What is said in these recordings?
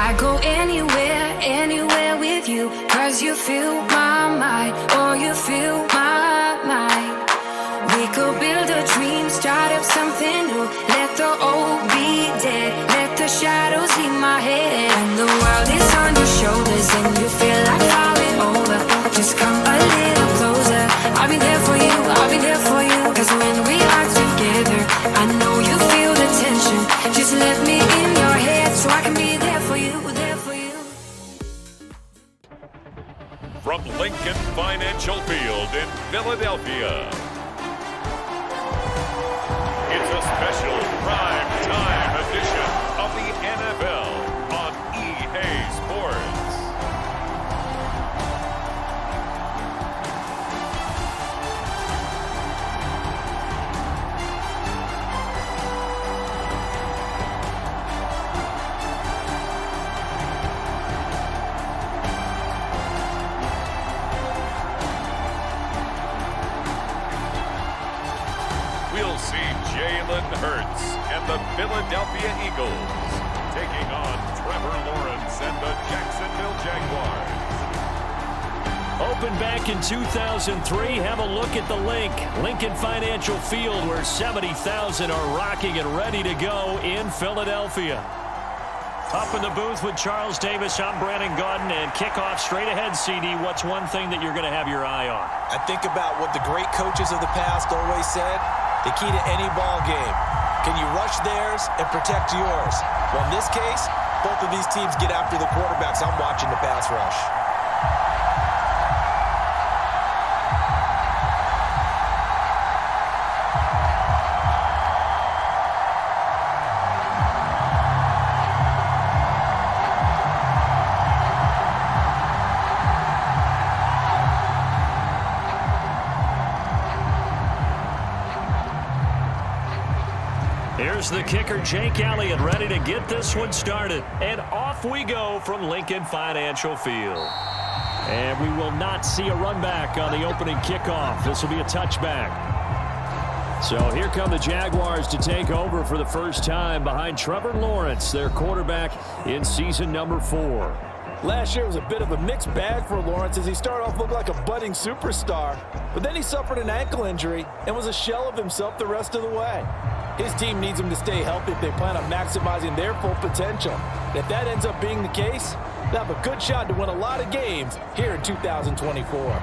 I go anywhere, anywhere with you, 'cause you fill my mind, or you fill my mind. We could build a dream, start up something new. Let the old be dead, let the shadows leave my head. And the world is on your shoulders and you feel like falling over. Just come a little closer. I'll be there for you, I'll be there for you. 'Cause when we are together, I know you feel the tension. Just let me in your head so I can be there for you, there for you. From Lincoln Financial Field in Philadelphia, it's a special prime time edition of the NFL on EA Sports. We'll see Jalen Hurts and the Philadelphia Eagles taking on Trevor Lawrence and the Jacksonville Jaguars. Opened back in 2003, have a look at the Lincoln Financial Field, where 70,000 are rocking and ready to go in Philadelphia. Up in the booth with Charles Davis, I'm Brandon Gaudin, and kickoff straight ahead, CD. What's one thing that you're going to have your eye on? I think about what the great coaches of the past always said. The key to any ball game. Can you rush theirs and protect yours? Well, in this case, both of these teams get after the quarterbacks. I'm watching the pass rush. Here's the kicker, Jake Elliott, ready to get this one started. And off we go from Lincoln Financial Field. And we will not see a run back on the opening kickoff. This will be a touchback. So here come the Jaguars to take over for the first time behind Trevor Lawrence, their quarterback in season number 4. Last year was a bit of a mixed bag for Lawrence as he started off looking like a budding superstar. But then he suffered an ankle injury and was a shell of himself the rest of the way. His team needs him to stay healthy if they plan on maximizing their full potential. And if that ends up being the case, they'll have a good shot to win a lot of games here in 2024.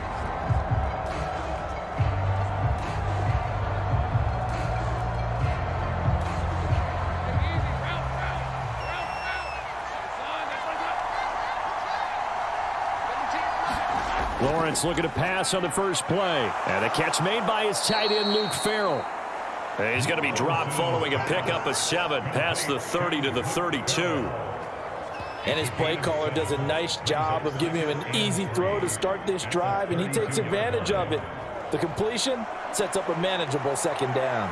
Lawrence looking to pass on the first play. And a catch made by his tight end, Luke Farrell. He's going to be dropped following a pickup of 7 past the 30 to the 32. And his play caller does a nice job of giving him an easy throw to start this drive, and he takes advantage of it. The completion sets up a manageable second down.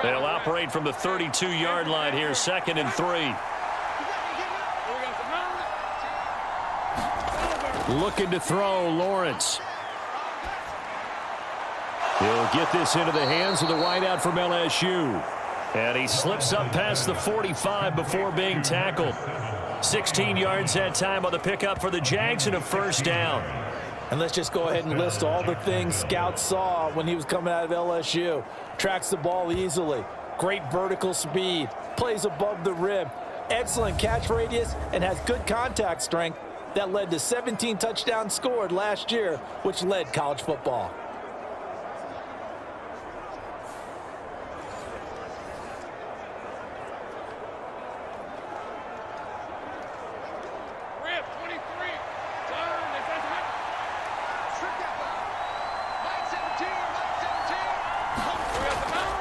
They'll operate from the 32-yard line here, 2nd and 3. Looking to throw, Lawrence. He'll get this into the hands of the wideout from LSU. And he slips up past the 45 before being tackled. 16 yards that time on the pickup for the Jags and a first down. And let's just go ahead and list all the things scouts saw when he was coming out of LSU. Tracks the ball easily. Great vertical speed. Plays above the rim. Excellent catch radius and has good contact strength. That led to 17 touchdowns scored last year, which led college football.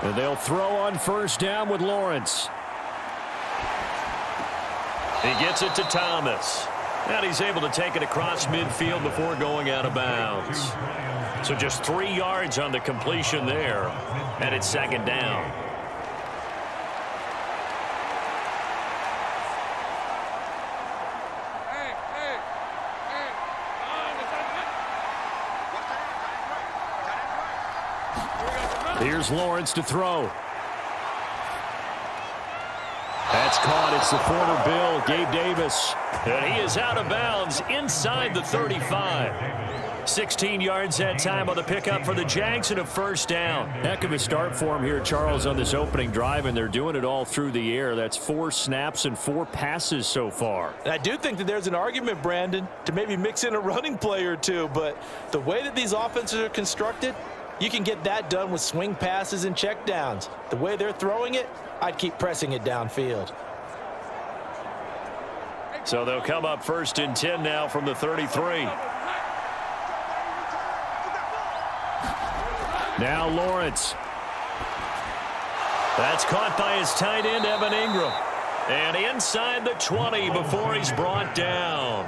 And they'll throw on first down with Lawrence. He gets it to Thomas. And he's able to take it across midfield before going out of bounds. So just 3 yards on the completion there. And it's second down. We got the Here's Lawrence to throw. That's caught. It's the former Bill, Gabe Davis. And he is out of bounds inside the 35. 16 yards that time on the pickup for the Jags and a first down. Heck of a start for him here, Charles, on this opening drive, and they're doing it all through the air. That's 4 snaps and 4 passes so far. And I do think that there's an argument, Brandon, to maybe mix in a running play or two, but the way that these offenses are constructed, you can get that done with swing passes and checkdowns. The way they're throwing it, I'd keep pressing it downfield. So they'll come up 1st and 10 now from the 33. Now Lawrence. That's caught by his tight end, Evan Ingram. And inside the 20 before he's brought down.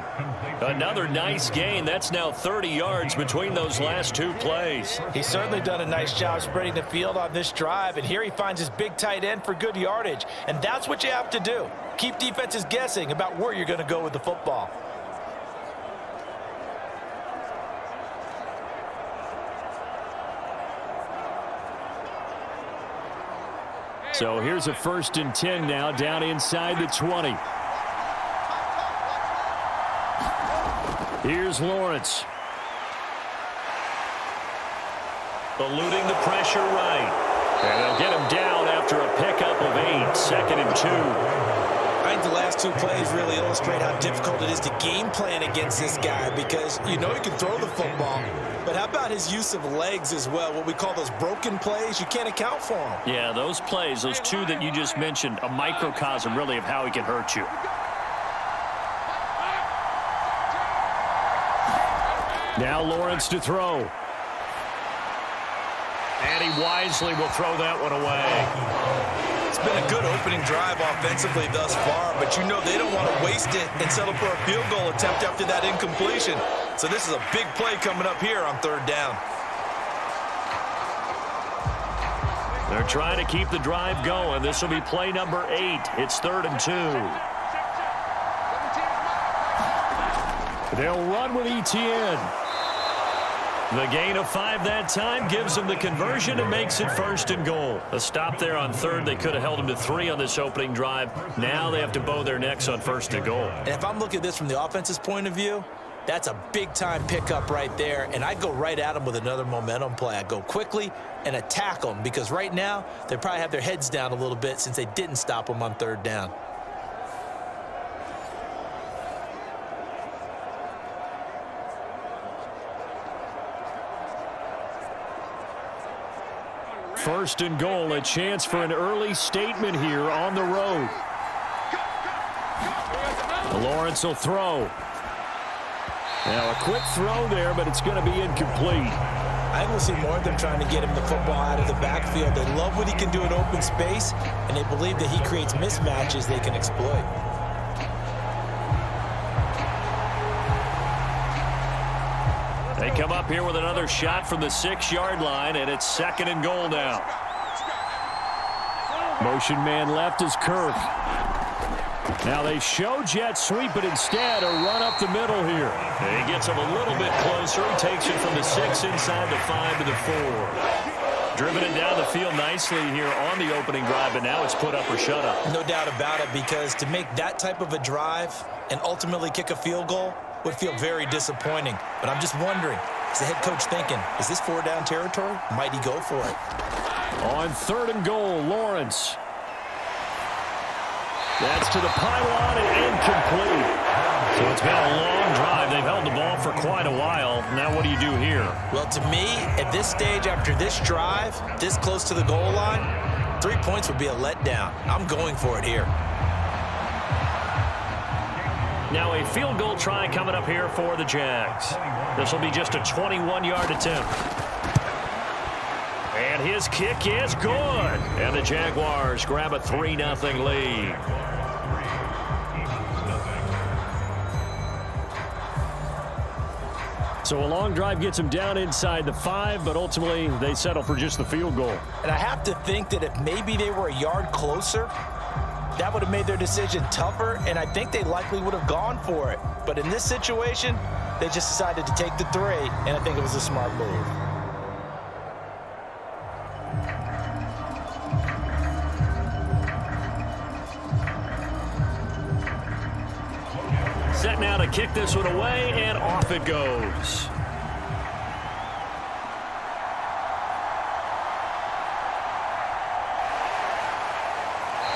Another nice gain. That's now 30 yards between those last 2 plays. He's certainly done a nice job spreading the field on this drive, and here he finds his big tight end for good yardage. And that's what you have to do. Keep defenses guessing about where you're going to go with the football. So here's a 1st and 10 now down inside the 20. Here's Lawrence. Eluding the pressure right. And they'll get him down after a pickup of 8. 2nd and 2. I think the last 2 plays really illustrate how difficult it is to game plan against this guy, because you know he can throw the football, but how about his use of legs as well? What we call those broken plays, you can't account for them. Yeah, those plays, those 2 that you just mentioned, a microcosm really of how he can hurt you. Now Lawrence to throw. And he wisely will throw that one away. It's been a good opening drive offensively thus far, but you know they don't want to waste it and settle for a field goal attempt after that incompletion. So this is a big play coming up here on 3rd down. They're trying to keep the drive going. This will be play number 8. It's 3rd and 2. They'll run with ETN. The gain of 5 that time gives them the conversion and makes it 1st and goal. A stop there on 3rd. They could have held him to 3 on this opening drive. Now they have to bow their necks on 1st and goal. And if I'm looking at this from the offense's point of view, that's a big-time pickup right there, and I go right at them with another momentum play. I go quickly and attack them, because right now they probably have their heads down a little bit since they didn't stop them on 3rd down. First and goal, a chance for an early statement here on the road. Lawrence will throw. Now a quick throw there, but it's going to be incomplete. I think we'll see more of them trying to get him the football out of the backfield. They love what he can do in open space, and they believe that he creates mismatches they can exploit. They come up here with another shot from the 6-yard line, and it's 2nd and goal now. Motion man left is Kirk. Now they show jet sweep, but instead a run up the middle here. And he gets him a little bit closer. He takes it from the 6 inside the 5 to the 4. Driven it down the field nicely here on the opening drive, but now it's put up or shut up. No doubt about it, because to make that type of a drive and ultimately kick a field goal would feel very disappointing. But I'm just wondering, is the head coach thinking, is this 4-down territory? Might he go for it? On 3rd and goal, Lawrence. That's to the pylon and incomplete. So it's been a long drive. They've held the ball for quite a while. Now what do you do here? Well, to me, at this stage after this drive, this close to the goal line, 3 points would be a letdown. I'm going for it here. Now a field goal try coming up here for the Jags. This will be just a 21-yard attempt. And his kick is good. And the Jaguars grab a 3-0 lead. So a long drive gets them down inside the 5, but ultimately they settle for just the field goal. And I have to think that if maybe they were a yard closer, that would have made their decision tougher, and I think they likely would have gone for it. But in this situation, they just decided to take the 3, and I think it was a smart move. set now to kick this one away, and off it goes.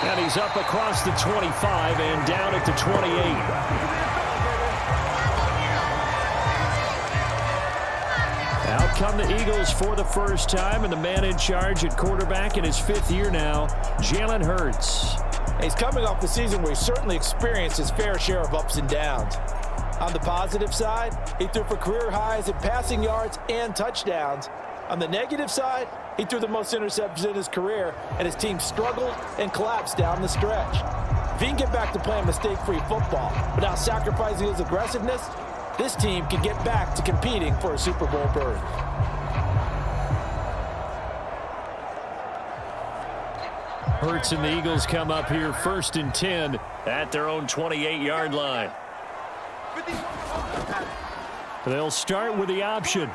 And he's up across the 25 and down at the 28. Out come the Eagles for the first time, and the man in charge at quarterback in his 5th year now, Jalen Hurts. He's coming off the season where he certainly experienced his fair share of ups and downs. On the positive side, he threw for career highs in passing yards and touchdowns. On the negative side, he threw the most interceptions in his career, and his team struggled and collapsed down the stretch. If he can get back to playing mistake-free football without sacrificing his aggressiveness, this team can get back to competing for a Super Bowl berth. Hurts and the Eagles come up here 1st and 10 at their own 28-yard line. They'll start with the option.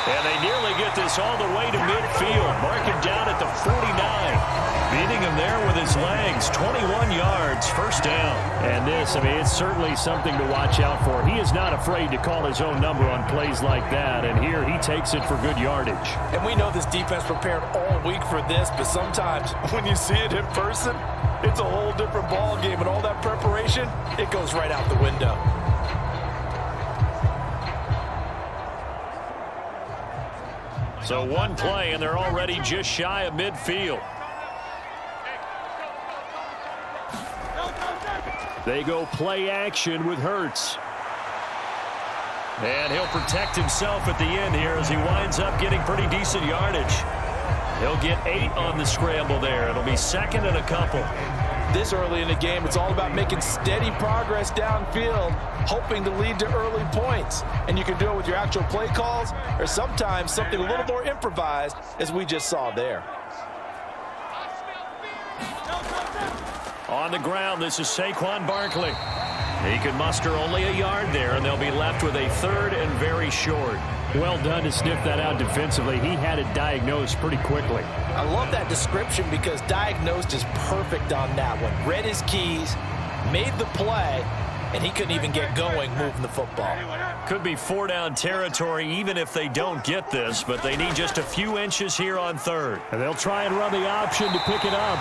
And they nearly get this all the way to midfield. Mark him down at the 49. Beating him there with his legs. 21 yards, 1st down. And this, it's certainly something to watch out for. He is not afraid to call his own number on plays like that. And here he takes it for good yardage. And we know this defense prepared all week for this, but sometimes when you see it in person, it's a whole different ball game. And all that preparation, it goes right out the window. So one play, and they're already just shy of midfield. They go play action with Hurts. And he'll protect himself at the end here as he winds up getting pretty decent yardage. He'll get 8 on the scramble there. It'll be 2nd and a couple. This early in the game, it's all about making steady progress downfield, hoping to lead to early points. And you can do it with your actual play calls or sometimes something a little more improvised, as we just saw there. On the ground, this is Saquon Barkley. He can muster only a yard there, and they'll be left with a 3rd and very short. Well done to sniff that out defensively. He had it diagnosed pretty quickly. I love that description because diagnosed is perfect on that one. Read his keys, made the play, and he couldn't even get going moving the football. Could be 4-down territory even if they don't get this, but they need just a few inches here on 3rd. And they'll try and run the option to pick it up.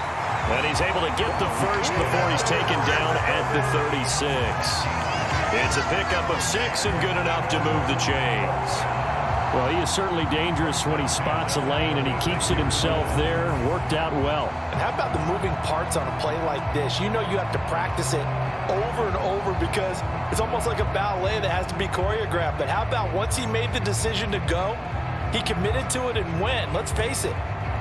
And he's able to get the first before he's taken down at the 36. It's a pickup of 6 and good enough to move the chains. Well, he is certainly dangerous when he spots a lane, and he keeps it himself there. Worked out well. And how about the moving parts on a play like this? You know you have to practice it over and over because it's almost like a ballet that has to be choreographed. But how about once he made the decision to go, he committed to it and went. Let's face it,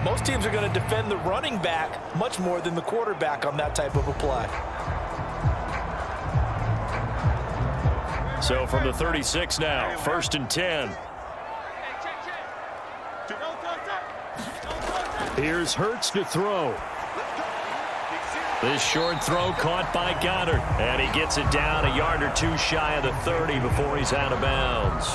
most teams are going to defend the running back much more than the quarterback on that type of a play. So from the 36 now, 1st and 10. Here's Hurts to throw. This short throw caught by Goddard. And he gets it down a yard or 2 shy of the 30 before he's out of bounds.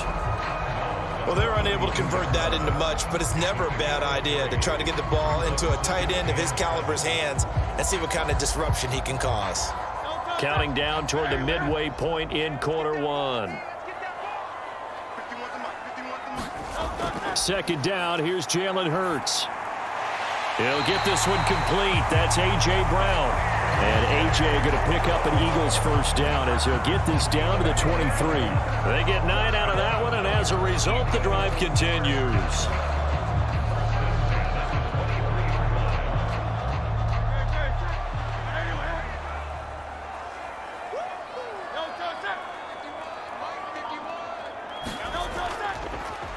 Well, they're unable to convert that into much, but it's never a bad idea to try to get the ball into a tight end of his caliber's hands and see what kind of disruption he can cause. Counting down toward the midway point in quarter 1. 2nd down, here's Jalen Hurts. He'll get this one complete. That's A.J. Brown. And A.J. going to pick up an Eagles 1st down as he'll get this down to the 23. They get 9 out of that one, and as a result, the drive continues.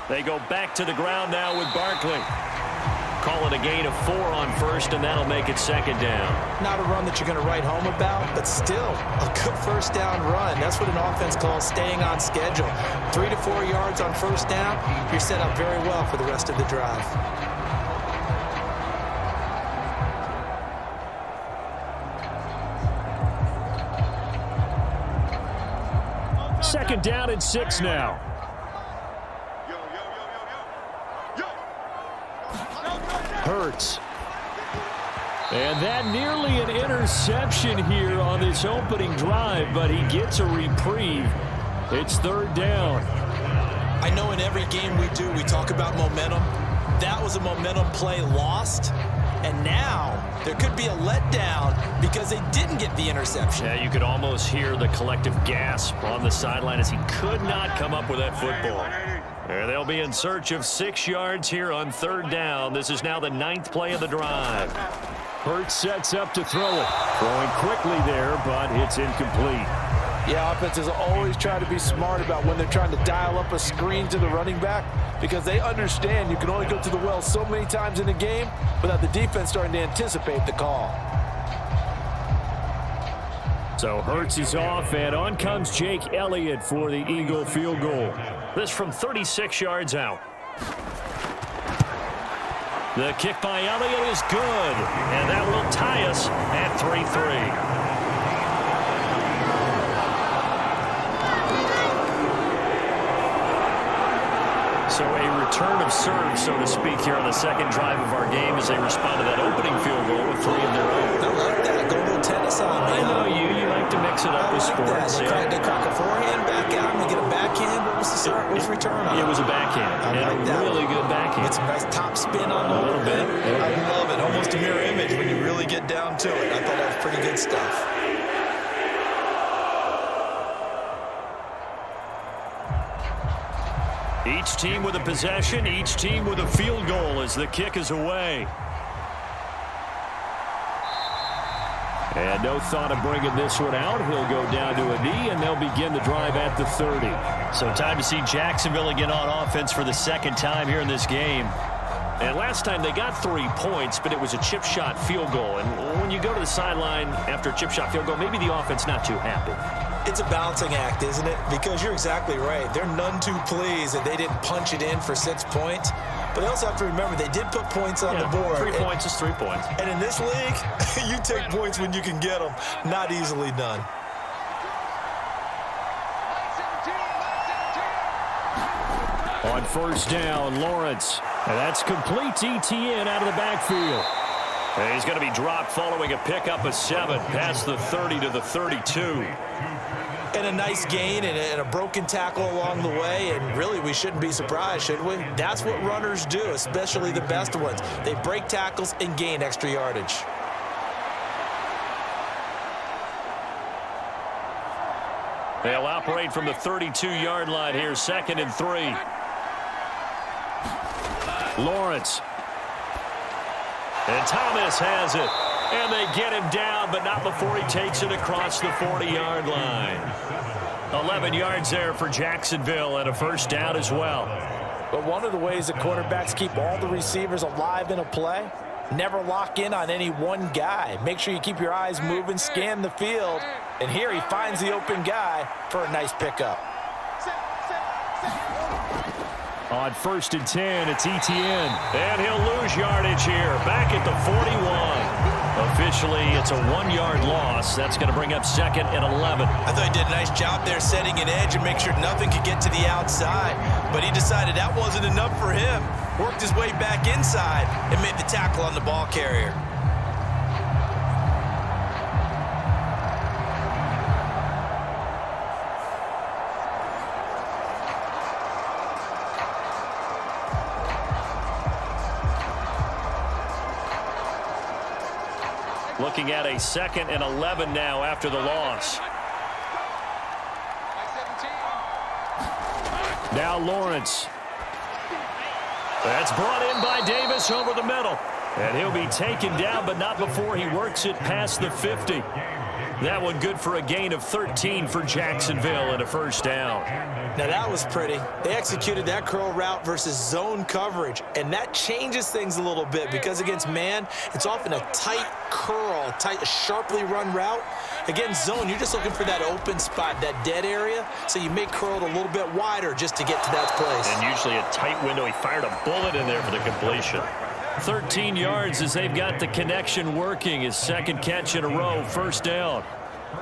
They go back to the ground now with Barkley. Call it a gain of 4 on 1st, and that'll make it 2nd down. Not a run that you're going to write home about, but still a good 1st down run. That's what an offense calls staying on schedule. 3 to 4 yards on 1st down, you're set up very well for the rest of the drive. Second down and 6 now. Hurts. And that nearly an interception here on this opening drive, but he gets a reprieve. It's third down. I know in every game we do, we talk about momentum. That was a momentum play lost. And now there could be a letdown because they didn't get the interception. Yeah, you could almost hear the collective gasp on the sideline as he could not come up with that football. And they'll be in search of 6 yards here on third down. This is now the 9th play of the drive. Hurts sets up to throw it. Throwing quickly there, but it's incomplete. Yeah, offenses always try to be smart about when they're trying to dial up a screen to the running back because they understand you can only go to the well so many times in a game without the defense starting to anticipate the call. So Hurts is off, and on comes Jake Elliott for the Eagle field goal. This from 36 yards out. The kick by Elliott is good, and that will tie us at 3-3. So a return of serve, so to speak, here on the second drive of our game as they respond to that opening field goal with 3 of their own. I like that. Go a little tennis on me. I know you like to mix it up with sports. They crack a forehand, back out, and they get a backhand. What was the start? What was the return on? It was a backhand. And a really good backhand. It's a nice top spin on a little bit. I love it. Almost a mirror image when you really get down to it. I thought that was pretty good stuff. Each team with a possession, each team with a field goal as the kick is away. And no thought of bringing this one out. He'll go down to a knee, and they'll begin the drive at the 30. So time to see Jacksonville again on offense for the second time here in this game. And last time they got 3 points, but it was a chip shot field goal. And when you go to the sideline after a chip shot field goal, maybe the offense not too happy. It's a balancing act, isn't it? Because you're exactly right. They're none too pleased that they didn't punch it in for 6 points. But they also have to remember they did put points on the board. 3 points is 3 points. And in this league, you take points when you can get them. Not easily done. On first down, Lawrence. And that's complete to Etienne out of the backfield. And he's going to be dropped following a pickup of 7 past the 30 to the 32. And a nice gain and a broken tackle along the way. And really, we shouldn't be surprised, should we? That's what runners do, especially the best ones. They break tackles and gain extra yardage. They'll operate from the 32-yard line here, 2nd and 3. Lawrence. And Thomas has it. And they get him down, but not before he takes it across the 40-yard line. 11 yards there for Jacksonville and a first down as well. But one of the ways that quarterbacks keep all the receivers alive in a play, never lock in on any one guy. Make sure you keep your eyes moving, scan the field. And here he finds the open guy for a nice pickup. On 1st and 10, it's Etienne. And he'll lose yardage here. Back at the 41. Officially, it's a 1-yard loss. That's going to bring up 2nd and 11. I thought he did a nice job there setting an edge and make sure nothing could get to the outside. But he decided that wasn't enough for him. Worked his way back inside and made the tackle on the ball carrier. Looking at a 2nd and 11 now after the loss. Now Lawrence. That's brought in by Davis over the middle. And he'll be taken down, but not before he works it past the 50. That one good for a gain of 13 for Jacksonville and a first down. Now that was pretty. They executed that curl route versus zone coverage, and that changes things a little bit because against man, it's often a tight curl, tight, sharply run route. Against zone, you're just looking for that open spot, that dead area, so you make curl a little bit wider just to get to that place. And usually a tight window. He fired a bullet in there for the completion. 13 yards as they've got the connection working. His 2nd catch in a row, first down.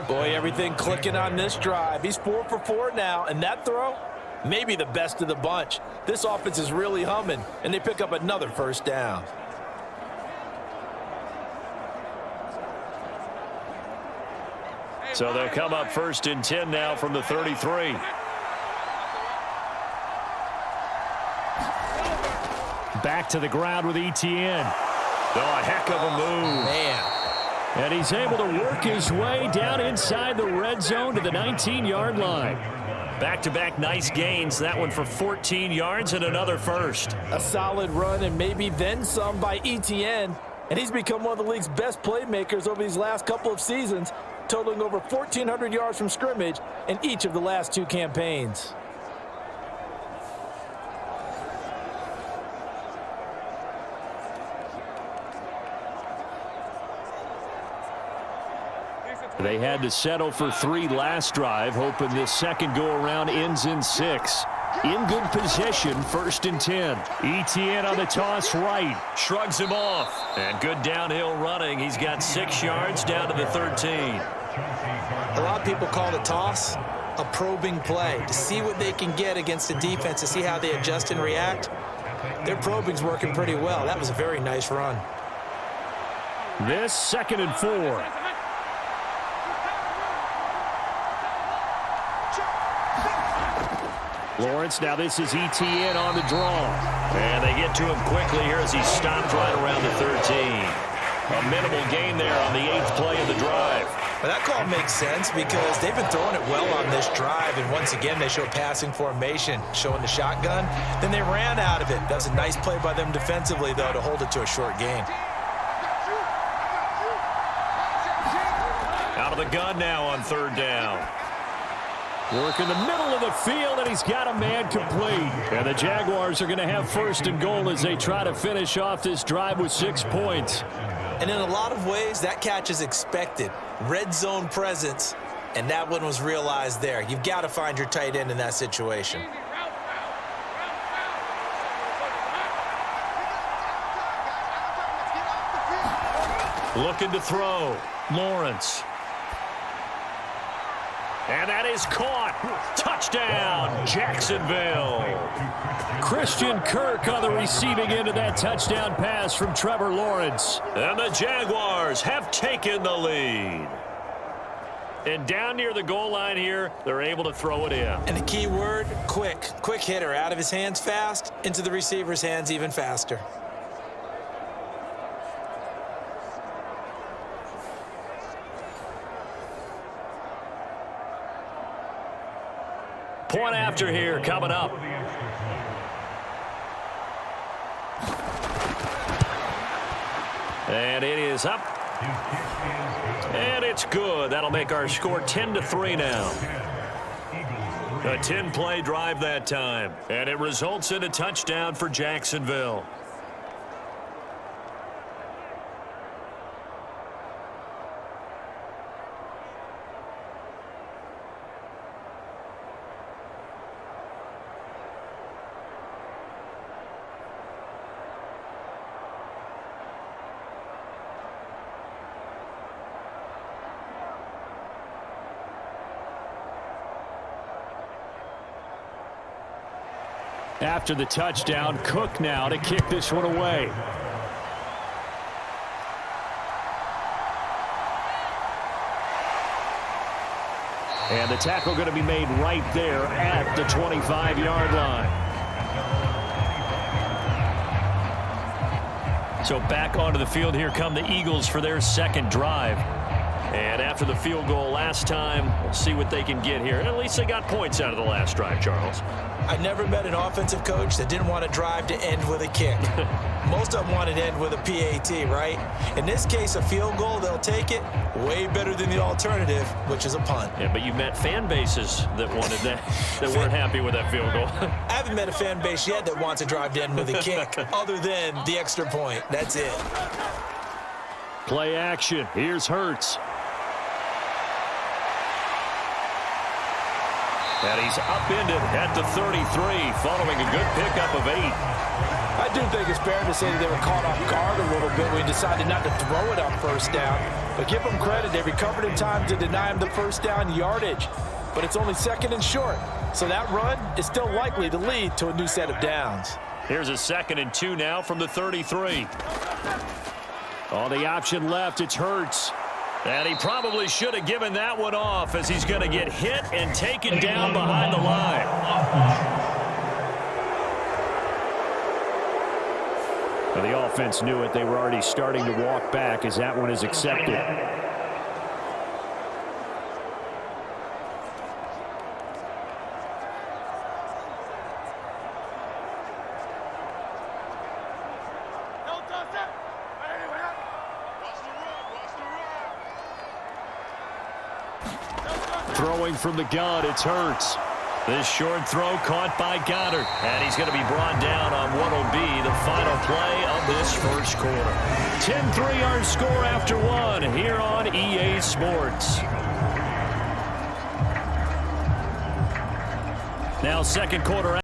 Boy, everything clicking on this drive. He's 4 for 4 now, and that throw, maybe the best of the bunch. This offense is really humming, and they pick up another first down. So they'll come up 1st and 10 now from the 33. Back to the ground with Etienne. Oh, a heck of a move. Man. And he's able to work his way down inside the red zone to the 19-yard line. Back-to-back nice gains. That one for 14 yards and another first. A solid run and maybe then some by Etienne. And he's become one of the league's best playmakers over these last couple of seasons, totaling over 1,400 yards from scrimmage in each of the last 2 campaigns. They had to settle for 3 last drive, hoping this second go-around ends in 6. In good position, 1st and 10. Etienne on the toss right. Shrugs him off. And good downhill running. He's got 6 yards down to the 13. A lot of people call the toss a probing play, to see what they can get against the defense, to see how they adjust and react. Their probing's working pretty well. That was a very nice run. This 2nd and 4. Lawrence, now this is Etienne on the draw. And they get to him quickly here as he stopped right around the 13. A minimal gain there on the 8th play of the drive. Well, that call makes sense because they've been throwing it well on this drive, and once again they show passing formation, showing the shotgun. Then they ran out of it. That was a nice play by them defensively, though, to hold it to a short gain. Out of the gun now on 3rd down. Work in the middle of the field, and he's got a man complete. And the Jaguars are going to have 1st and goal as they try to finish off this drive with 6 points. And in a lot of ways, that catch is expected. Red zone presence, and that one was realized there. You've got to find your tight end in that situation. Looking to throw. Lawrence. And that is caught. Touchdown, Jacksonville. Christian Kirk on the receiving end of that touchdown pass from Trevor Lawrence. And the Jaguars have taken the lead. And down near the goal line here, they're able to throw it in. And the key word, quick. Quick hitter, out of his hands fast, into the receiver's hands even faster. Point after here coming up. And it is up. And it's good. That'll make our score 10-3 now. A 10-play drive that time. And it results in a touchdown for Jacksonville. After the touchdown, Cook now to kick this one away. And the tackle going to be made right there at the 25-yard line. So back onto the field here come the Eagles for their 2nd drive. And after the field goal last time, we'll see what they can get here. And at least they got points out of the last drive, Charles. I never met an offensive coach that didn't want a drive to end with a kick. Most of them want it to end with a PAT, right? In this case, a field goal, they'll take it. Way better than the alternative, which is a punt. Yeah, but you've met fan bases that wanted that, that weren't happy with that field goal. I haven't met a fan base yet that wants a drive to end with a kick, other than the extra point. That's it. Play action. Here's Hurts. And he's upended at the 33 following a good pickup of 8. I do think it's fair to say that they were caught off guard a little bit when he decided not to throw it on 1st down. But give them credit. They recovered in time to deny him the 1st down yardage. But it's only 2nd and short. So that run is still likely to lead to a new set of downs. Here's a 2nd and 2 now from the 33. On the option left, it's Hurts. And he probably should have given that one off as he's going to get hit and taken down behind the line. Well, the offense knew it. They were already starting to walk back as that one is accepted. Throwing from the gun, it's Hurts. This short throw caught by Goddard. And he's going to be brought down on what will be the final play of this first quarter. 10-3 our score after one here on EA Sports. Now second quarter.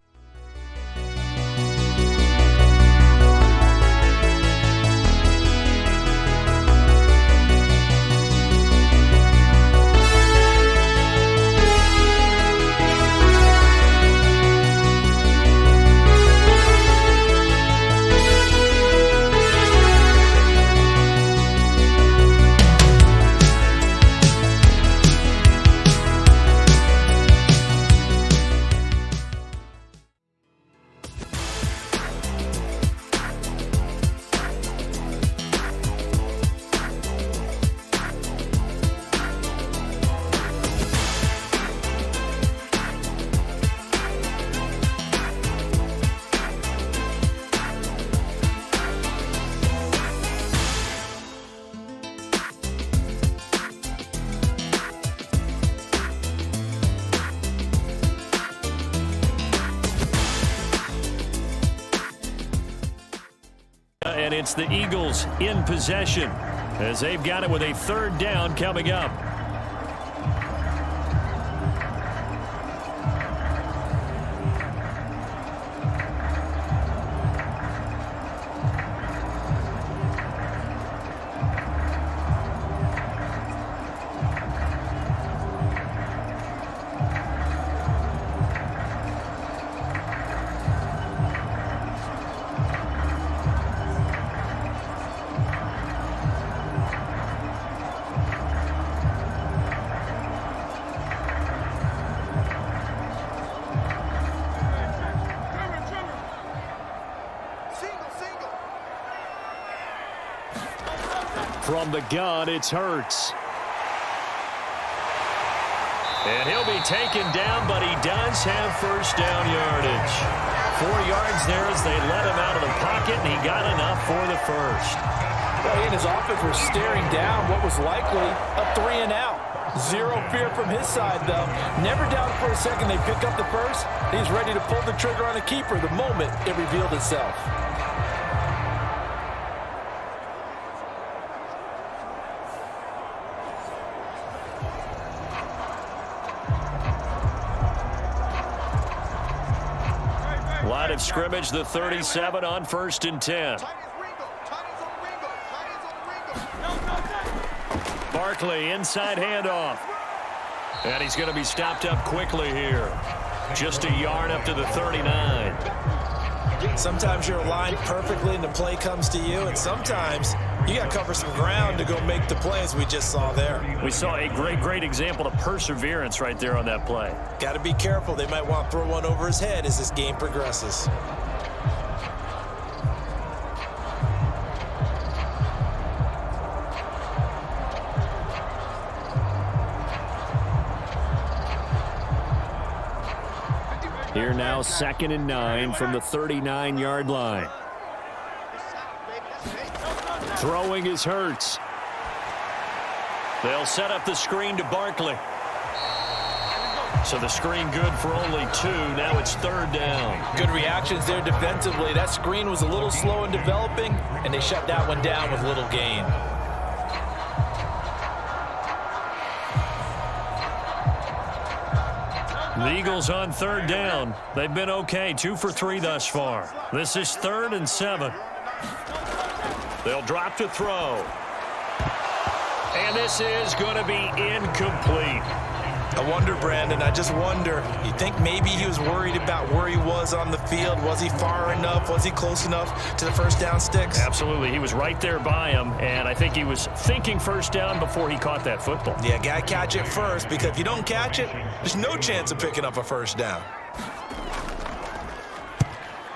And it's the Eagles in possession as they've got it with a third down coming up. From the gun, it's Hurts. And he'll be taken down, but he does have first down yardage. 4 yards there as they let him out of the pocket, and he got enough for the first. Well, he and his offense were staring down what was likely a 3 and out. Zero fear from his side, though. Never doubted for a second they pick up the first. He's ready to pull the trigger on a keeper the moment it revealed itself. Line of scrimmage, the 37 on 1st and 10. Barkley, inside handoff. And he's going to be stopped up quickly here. Just a yard up to the 39. Sometimes you're aligned perfectly and the play comes to you, and sometimes you got to cover some ground to go make the play, as we just saw there. We saw a great example of perseverance right there on that play. Got to be careful. They might want to throw one over his head as this game progresses. Here now, 2nd and 9 from the 39-yard line. Throwing is Hurts. They'll set up the screen to Barkley. So the screen good for only 2. Now it's 3rd down. Good reactions there defensively. That screen was a little slow in developing, and they shut that one down with little gain. The Eagles on 3rd down. They've been okay, 2 for 3 thus far. This is 3rd and 7. They'll drop to throw. And this is going to be incomplete. I wonder, Brandon, I just wonder, you think maybe he was worried about where he was on the field? Was he far enough? Was he close enough to the first down sticks? Absolutely. He was right there by him, and I think he was thinking first down before he caught that football. Yeah, got to catch it first, because if you don't catch it, there's no chance of picking up a first down.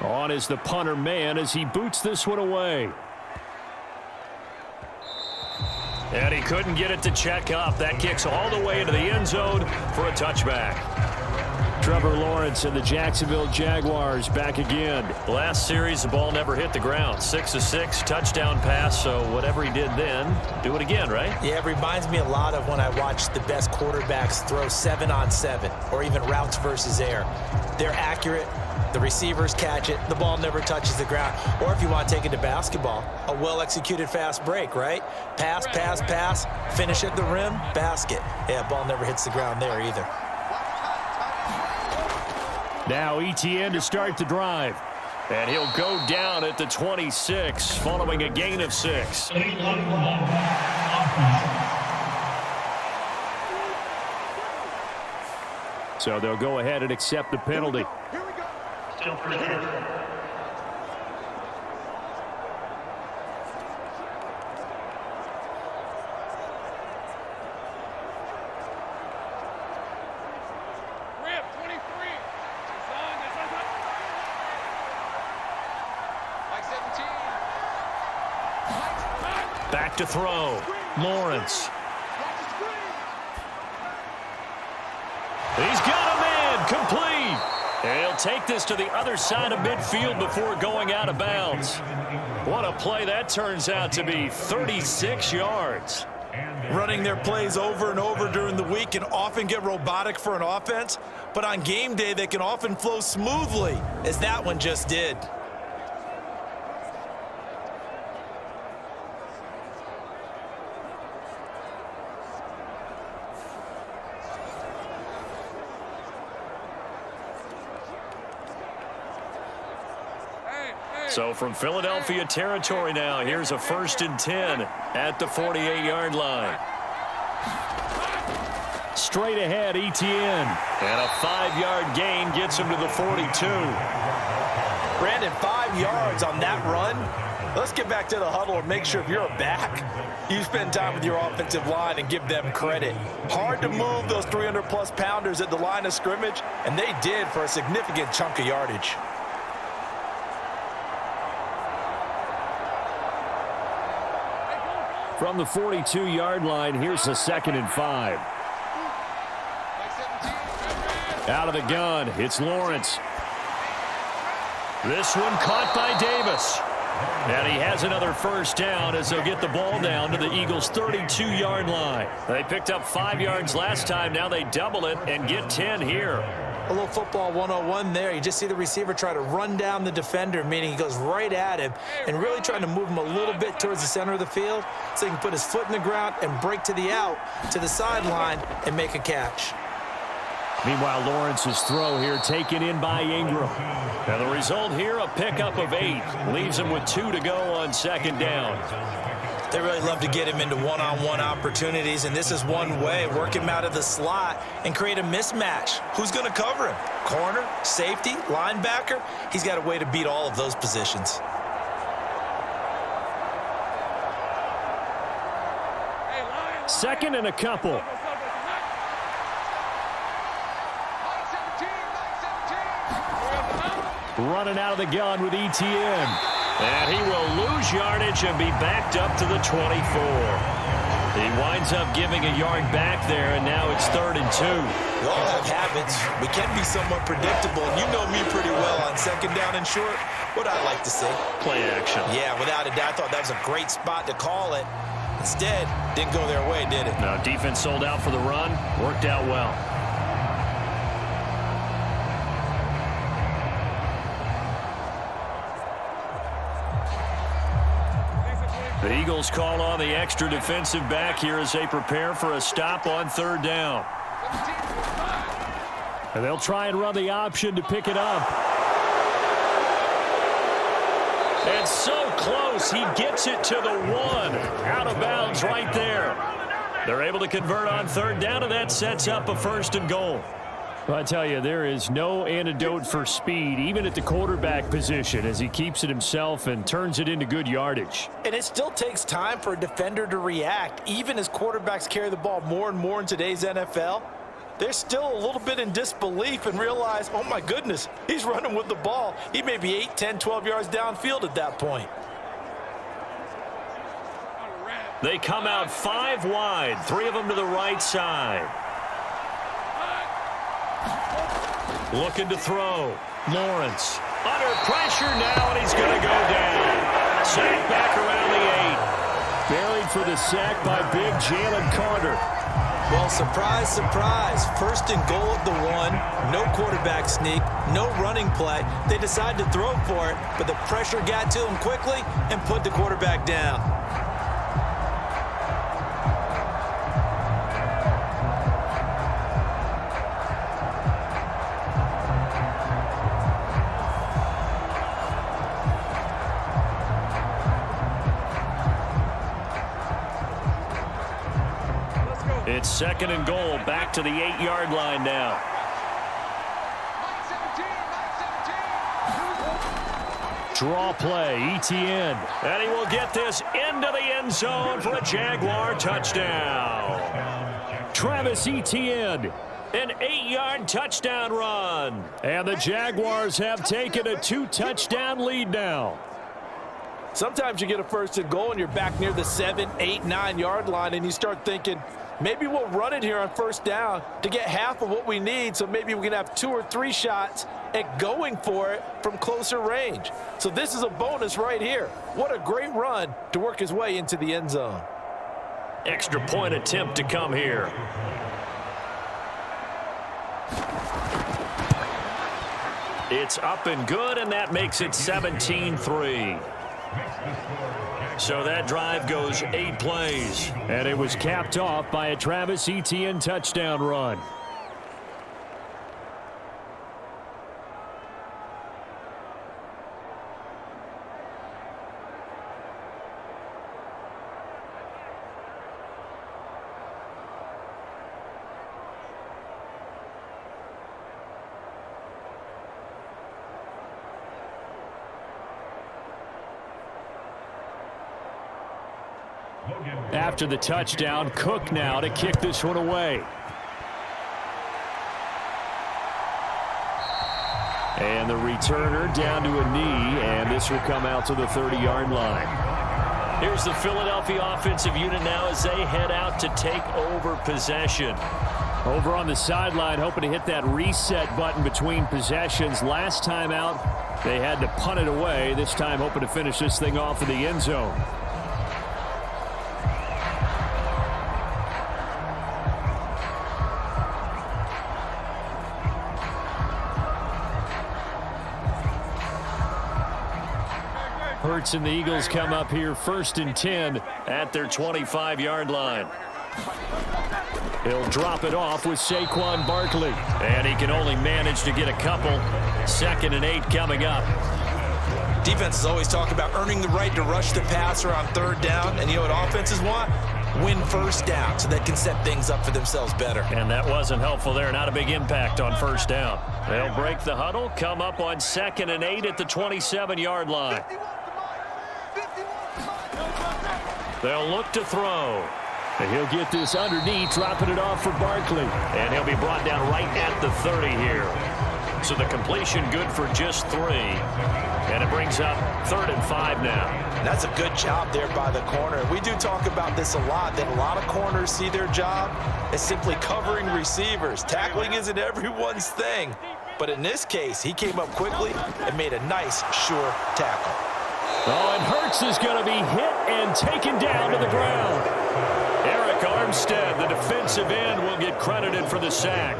On is the punter man as he boots this one away. And he couldn't get it to check up. That kicks all the way into the end zone for a touchback. Trevor Lawrence and the Jacksonville Jaguars back again. Last series, the ball never hit the ground. 6 of 6, touchdown pass, so whatever he did then, do it again, right? Yeah, it reminds me a lot of when I watched the best quarterbacks throw 7-on-7 or even routes versus air. They're accurate. The receivers catch it. The ball never touches the ground. Or if you want to take it to basketball, a well-executed fast break, right? Pass, pass, pass, finish at the rim, basket. Yeah, ball never hits the ground there either. Now ETN to start the drive. And he'll go down at the 26 following a gain of 6. So they'll go ahead and accept the penalty. Still presented. Back to throw. Lawrence. He's got a man complete. And he'll take this to the other side of midfield before going out of bounds. What a play that turns out to be. 36 yards. Running their plays over and over during the week can often get robotic for an offense, but on game day they can often flow smoothly, as that one just did. So from Philadelphia territory now, here's a 1st and 10 at the 48-yard line. Straight ahead, ETN. And a 5-yard gain gets him to the 42. Brandon, 5 yards on that run. Let's get back to the huddle and make sure if you're a back, you spend time with your offensive line and give them credit. Hard to move those 300-plus pounders at the line of scrimmage, and they did for a significant chunk of yardage. From the 42-yard line, here's a 2nd and 5. Out of the gun, it's Lawrence. This one caught by Davis. And he has another first down as they'll get the ball down to the Eagles' 32-yard line. They picked up 5 yards last time. Now they double it and get 10 here. A little football 101 there. You just see the receiver try to run down the defender, meaning he goes right at him and really trying to move him a little bit towards the center of the field so he can put his foot in the ground and break to the out, to the sideline, and make a catch. Meanwhile, Lawrence's throw here taken in by Ingram. And the result here, a pickup of 8. Leaves him with 2 to go on 2nd down. They really love to get him into one-on-one opportunities, and this is one way. Work him out of the slot and create a mismatch. Who's going to cover him? Corner, safety, linebacker? He's got a way to beat all of those positions. Second and a couple. Running out of the gun with ETN. And he will lose yardage and be backed up to the 24. He winds up giving a yard back there, and now it's 3rd and 2. We all have habits. We can be somewhat predictable, and you know me pretty well on 2nd down and short. What I like to say? Play action. Yeah, without a doubt, I thought that was a great spot to call it. Instead, didn't go their way, did it? No, defense sold out for the run. Worked out well. The Eagles call on the extra defensive back here as they prepare for a stop on 3rd down. And they'll try and run the option to pick it up. And so close, he gets it to the 1. Out of bounds right there. They're able to convert on third down, and that sets up a 1st and goal. Well, I tell you, there is no antidote for speed, even at the quarterback position, as he keeps it himself and turns it into good yardage. And it still takes time for a defender to react. Even as quarterbacks carry the ball more and more in today's NFL, they're still a little bit in disbelief and realize, oh my goodness, he's running with the ball. He may be 8, 10, 12 yards downfield at that point. They come out 5 wide, 3 of them to the right side. Looking to throw. Lawrence under pressure now, and he's going to go down. Sack back around the 8. Buried for the sack by big Jalen Carter. Well, surprise, surprise. 1st and goal at the 1. No quarterback sneak. No running play. They decide to throw for it, but the pressure got to him quickly and put the quarterback down. It's 2nd and goal, back to the 8-yard line now. Draw play, ETN. And he will get this into the end zone for a Jaguar touchdown. Travis Etienne. An 8-yard touchdown run. And the Jaguars have taken a 2-touchdown lead now. Sometimes you get a 1st and goal and you're back near the 7, 8, 9-yard line and you start thinking, maybe we'll run it here on 1st down to get half of what we need, so maybe we can have 2 or 3 shots at going for it from closer range. So this is a bonus right here. What a great run to work his way into the end zone. Extra point attempt to come here. It's up and good, and that makes it 17-3. So that drive goes 8 plays. And it was capped off by a Travis Etienne touchdown run. After the touchdown, Cook now to kick this one away. And the returner down to a knee, and this will come out to the 30-yard line. Here's the Philadelphia offensive unit now as they head out to take over possession. Over on the sideline, hoping to hit that reset button between possessions. Last time out, they had to punt it away. This time hoping to finish this thing off in the end zone. Hurts and the Eagles come up here 1st and 10 at their 25-yard line. He'll drop it off with Saquon Barkley. And he can only manage to get a couple. 2nd and 8 coming up. Defenses always talk about earning the right to rush the passer on 3rd down. And you know what offenses want? Win 1st down so they can set things up for themselves better. And that wasn't helpful there. Not a big impact on 1st down. They'll break the huddle, come up on 2nd and 8 at the 27-yard line. They'll look to throw. And he'll get this underneath, dropping it off for Barkley. And he'll be brought down right at the 30 here. So the completion good for just 3. And it brings up 3rd and 5 now. That's a good job there by the corner. We do talk about this a lot, that a lot of corners see their job as simply covering receivers. Tackling isn't everyone's thing. But in this case, he came up quickly and made a nice, sure tackle. Oh, and Hurts is going to be hit and taken down to the ground. Eric Armstead, the defensive end, will get credited for the sack.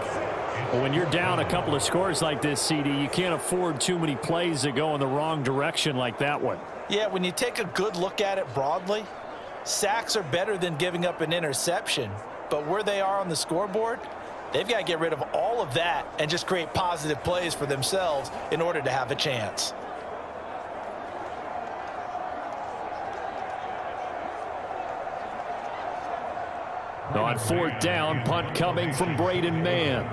Well, when you're down a couple of scores like this, CD, you can't afford too many plays that go in the wrong direction like that one. Yeah, when you take a good look at it broadly, sacks are better than giving up an interception. But where they are on the scoreboard, they've got to get rid of all of that and just create positive plays for themselves in order to have a chance. On fourth down, punt coming from Braden Mann.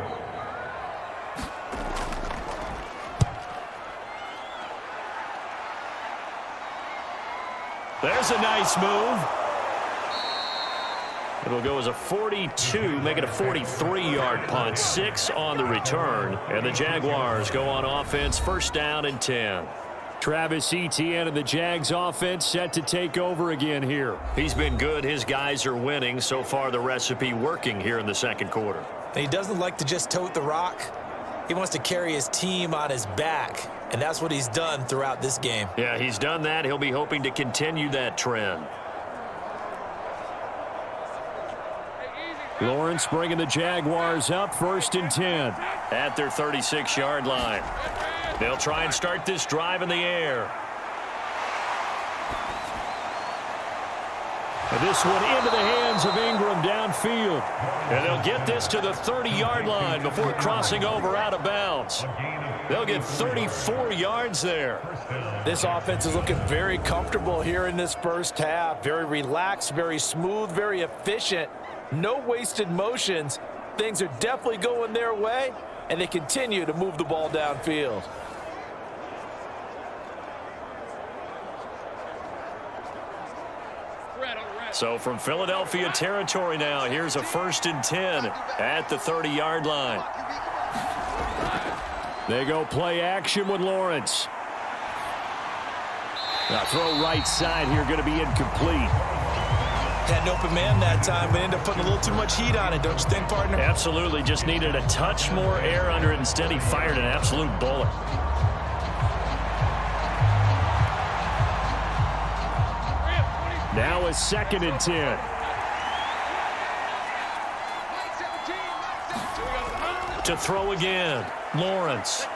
There's a nice move. It'll go as a 42, make it a 43-yard punt. 6 on the return. And the Jaguars go on offense, first down and 10. Travis Etienne and the Jags offense set to take over again here. He's been good. His guys are winning. So far, the recipe working here in the second quarter. He doesn't like to just tote the rock. He wants to carry his team on his back, and that's what he's done throughout this game. Yeah, he's done that. He'll be hoping to continue that trend. Lawrence bringing the Jaguars up, first and 10. At their 36-yard line. They'll try and start this drive in the air. And this one into the hands of Ingram downfield. And they'll get this to the 30-yard line before crossing over out of bounds. They'll get 34 yards there. This offense is looking very comfortable here in this first half. Very relaxed, very smooth, very efficient. No wasted motions. Things are definitely going their way, and they continue to move the ball downfield. So from Philadelphia territory now, here's a first and 10 at the 30-yard line. They go play action with Lawrence. Now throw right side here, going to be incomplete. Had an open man that time, but ended up putting a little too much heat on it, don't you think, partner? Absolutely, just needed a touch more air under it. Instead, he fired an absolute bullet. Now a second and 10. To throw again, Lawrence.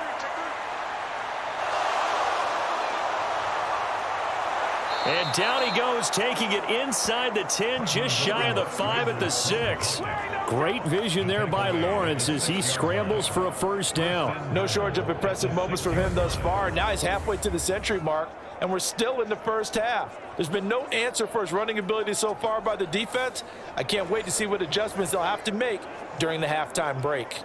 And down he goes, taking it inside the 10, just shy of the 5 at the 6. Great vision there by Lawrence as he scrambles for a first down. No shortage of impressive moments from him thus far. Now he's halfway to the century mark, and we're still in the first half. There's been no answer for his running ability so far by the defense. I can't wait to see what adjustments they'll have to make during the halftime break.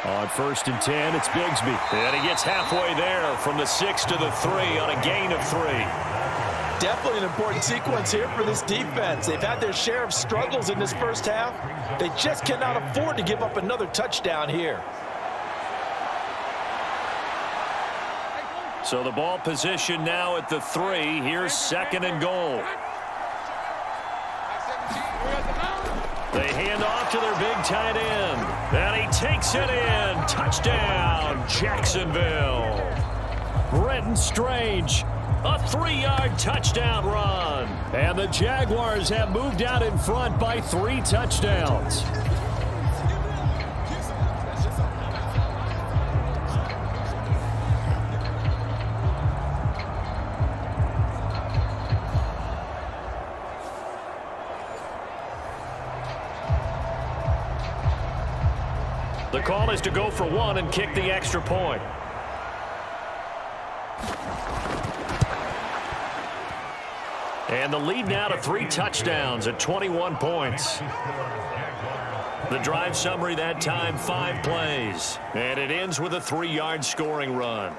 On first and 10, it's Bigsby. And he gets halfway there from the 6 to the 3 on a gain of 3. Definitely an important sequence here for this defense. They've had their share of struggles in this first half. They just cannot afford to give up another touchdown here. So the ball position now at the 3. Here's second and goal. They hand off to their big tight end. And he takes it in. Touchdown, Jacksonville. Brenton Strange. A 3-yard touchdown run. And the Jaguars have moved out in front by 3 touchdowns. The call is to go for 1 and kick the extra point. And the lead now to 3 touchdowns at 21 points. The drive summary that time, 5 plays. And it ends with a 3-yard scoring run.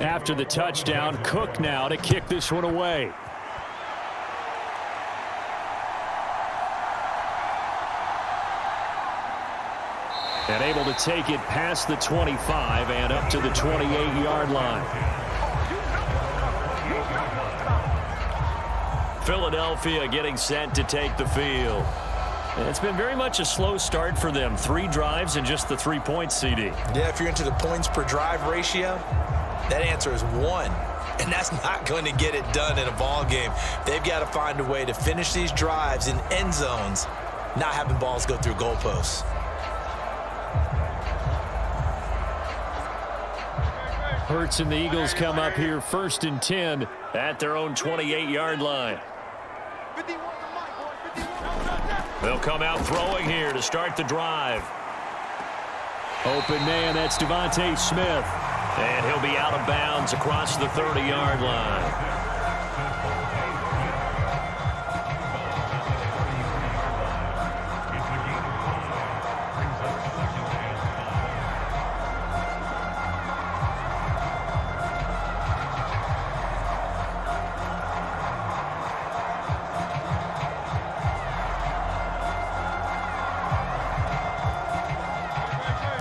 After the touchdown, Cook now to kick this one away. And able to take it past the 25 and up to the 28-yard line. Philadelphia getting set to take the field. And it's been very much a slow start for them. 3 drives and just the 3 points, CD. Yeah, if you're into the points per drive ratio, that answer is 1. And that's not going to get it done in a ball game. They've got to find a way to finish these drives in end zones, not having balls go through goalposts. Hurts and the Eagles come up here 1st and 10 at their own 28-yard line. They'll come out throwing here to start the drive. Open man, that's Devontae Smith. And he'll be out of bounds across the 30-yard line.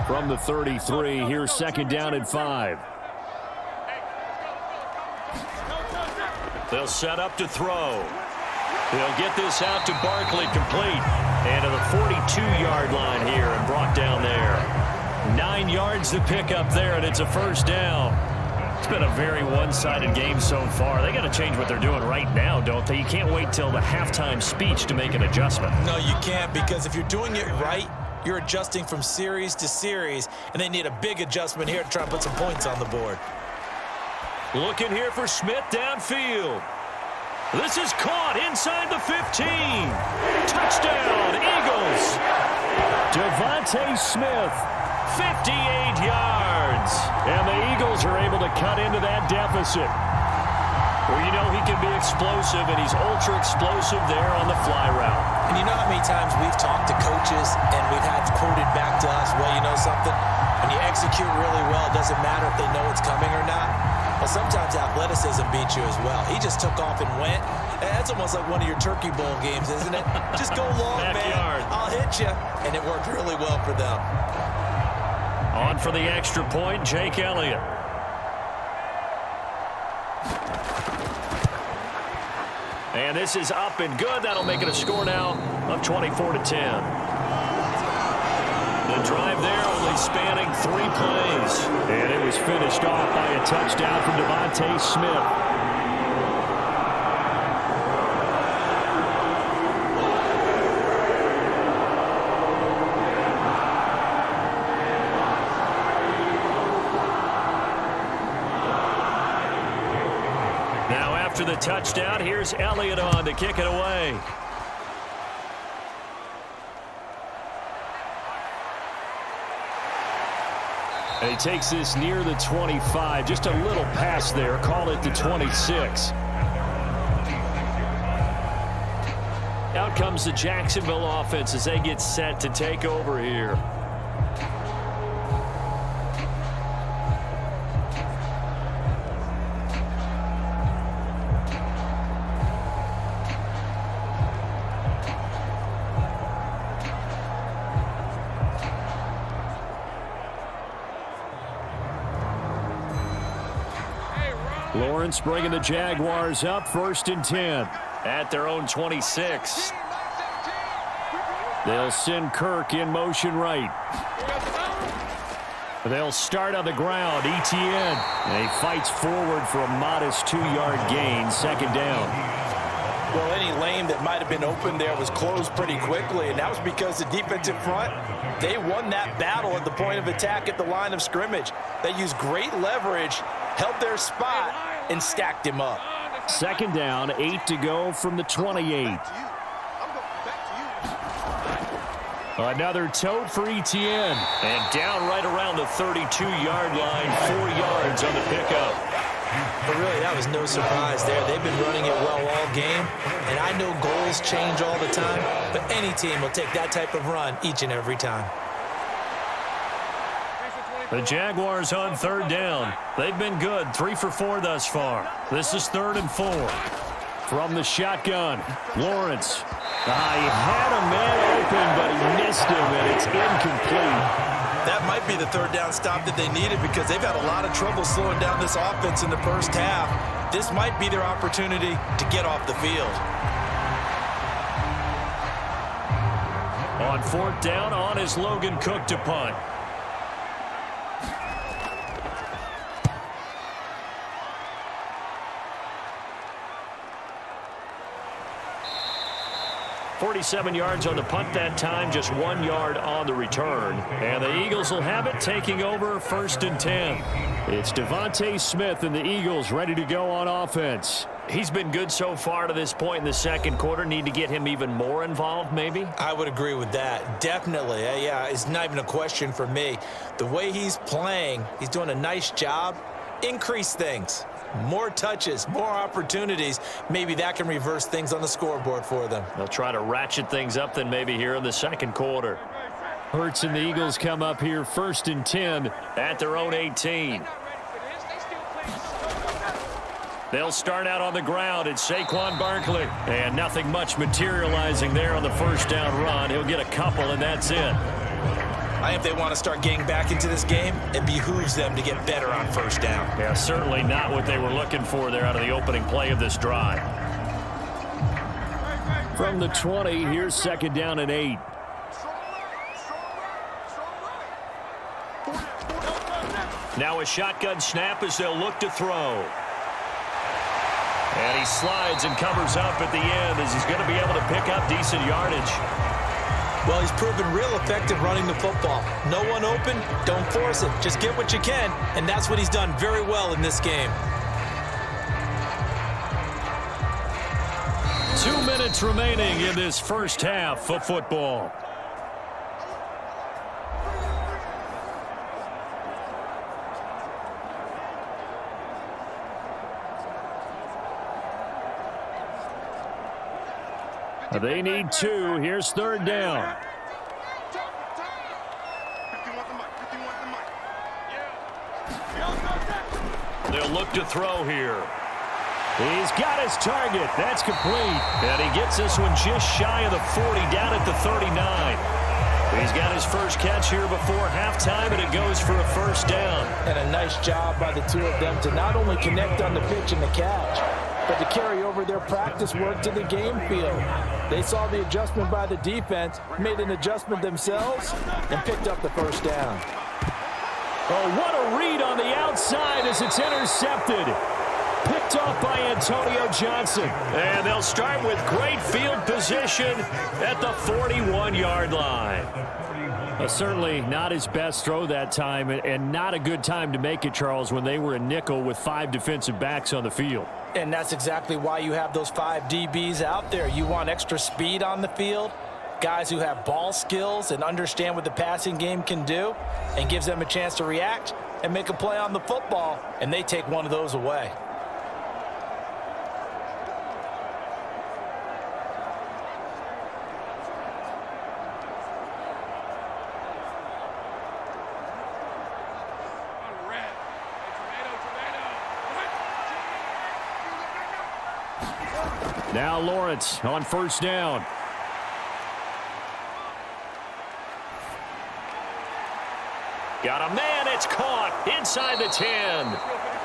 From the 33, here's 2nd down and 5. They'll set up to throw. They'll get this out to Barkley, complete. And to the 42-yard line here and brought down there. 9 yards to pick up there, and it's a 1st down. It's been a very one-sided game so far. They got to change what they're doing right now, don't they? You can't wait till the halftime speech to make an adjustment. No, you can't, because if you're doing it right, you're adjusting from series to series, and they need a big adjustment here to try and put some points on the board. Looking here for Smith downfield. This is caught inside the 15. Touchdown, Eagles. Devontae Smith, 58 yards. And the Eagles are able to cut into that deficit. Well, you know he can be explosive, and he's ultra-explosive there on the fly route. And you know how many times we've talked to coaches and we've had quoted back to us, well, you know something? When you execute really well, it doesn't matter if they know it's coming or not. Well, sometimes athleticism beats you as well. He just took off and went. That's almost like one of your Turkey Bowl games, isn't it? Just go long, man. I'll hit you. And it worked really well for them. On for the extra point, Jake Elliott. And this is up and good. That'll make it a score now of 24-10. The drive there only spanning 3 plays. And it was finished off by a touchdown from Devontae Smith. After the touchdown, here's Elliott on to kick it away. And he takes this near the 25, just a little pass there, call it the 26. Out comes the Jacksonville offense as they get set to take over here. Lawrence bringing the Jaguars up 1st and 10 at their own 26. They'll send Kirk in motion right. They'll start on the ground. Etienne. And he fights forward for a modest 2-yard gain. 2nd down. Well, any lane that might have been open there was closed pretty quickly, and that was because the defensive front, they won that battle at the point of attack at the line of scrimmage. They used great leverage, held their spot, and stacked him up. 2nd down, 8 to go from the 28. Another tote for Etienne. And down right around the 32-yard line, 4 yards on the pickup. But really, that was no surprise there. They've been running it well all game, and I know goals change all the time, but any team will take that type of run each and every time. The Jaguars on 3rd down. They've been good, 3 for 4 thus far. This is 3rd and 4. From the shotgun, Lawrence. He had a man open, but he missed him, and it's incomplete. That might be the third down stop that they needed because they've had a lot of trouble slowing down this offense in the first half. This might be their opportunity to get off the field. On fourth down, on is Logan Cook to punt. .47 yards on the punt that time, just 1 yard on the return. And the Eagles will have it, taking over 1st and 10. It's Devontae Smith and the Eagles ready to go on offense. He's been good so far to this point in the second quarter. Need to get him even more involved, maybe? I would agree with that. Definitely. Yeah, it's not even a question for me. The way he's playing, he's doing a nice job. Increase things. More touches, more opportunities. Maybe that can reverse things on the scoreboard for them. They'll try to ratchet things up then maybe here in the second quarter. Hurts and the Eagles come up here 1st and 10 at their own 18. They'll start out on the ground. It's Saquon Barkley. And nothing much materializing there on the first down run. He'll get a couple, and that's it. I think if they want to start getting back into this game, it behooves them to get better on first down. Yeah, certainly not what they were looking for there out of the opening play of this drive. From the 20, here's 2nd down and 8. Now a shotgun snap as they'll look to throw. And he slides and covers up at the end as he's going to be able to pick up decent yardage. Well, he's proven real effective running the football. No one open, don't force it. Just get what you can, and that's what he's done very well in this game. 2 minutes remaining in this first half of football. They need 2. Here's 3rd down. They'll look to throw here. He's got his target. That's complete. And he gets this one just shy of the 40, down at the 39. He's got his first catch here before halftime, and it goes for a first down. And a nice job by the two of them to not only connect on the pitch and the catch, but to carry over their practice work to the game field. They saw the adjustment by the defense, made an adjustment themselves, and picked up the first down. Oh, what a read on the outside as it's intercepted. Picked off by Antonio Johnson. And they'll start with great field position at the 41-yard line. Certainly not his best throw that time, and not a good time to make it, Charles, when they were in nickel with 5 defensive backs on the field. And that's exactly why you have those 5 DBs out there. You want extra speed on the field, guys who have ball skills and understand what the passing game can do, and gives them a chance to react and make a play on the football, and they take one of those away. Now Lawrence on first down. Got a man, it's caught inside the 10.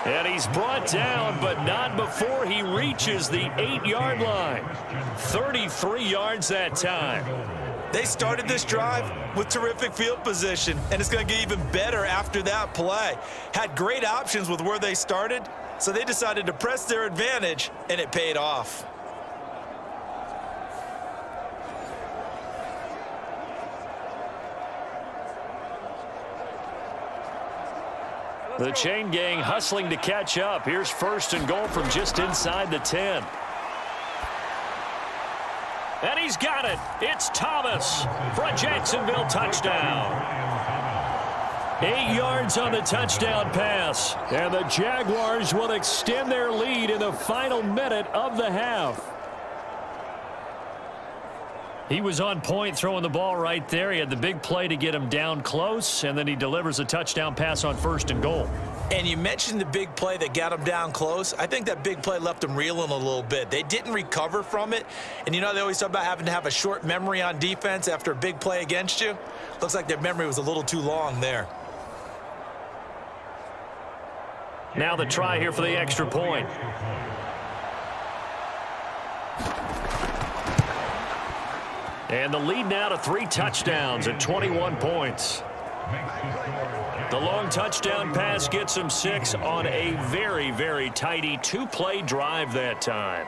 And he's brought down, but not before he reaches the 8-yard line. 33 yards that time. They started this drive with terrific field position, and it's going to get even better after that play. Had great options with where they started, so they decided to press their advantage, and it paid off. The chain gang hustling to catch up. Here's 1st and goal from just inside the 10. And he's got it. It's Thomas for a Jacksonville touchdown. 8 yards on the touchdown pass. And the Jaguars will extend their lead in the final minute of the half. He was on point throwing the ball right there. He had the big play to get him down close, and then he delivers a touchdown pass on 1st and goal. And you mentioned the big play that got them down close. I think that big play left them reeling a little bit. They didn't recover from it. And you know, they always talk about having to have a short memory on defense after a big play against you. Looks like their memory was a little too long there. Now the try here for the extra point. And the lead now to 3 touchdowns at 21 points. The long touchdown pass gets him 6 on a very, very tidy 2-play drive that time.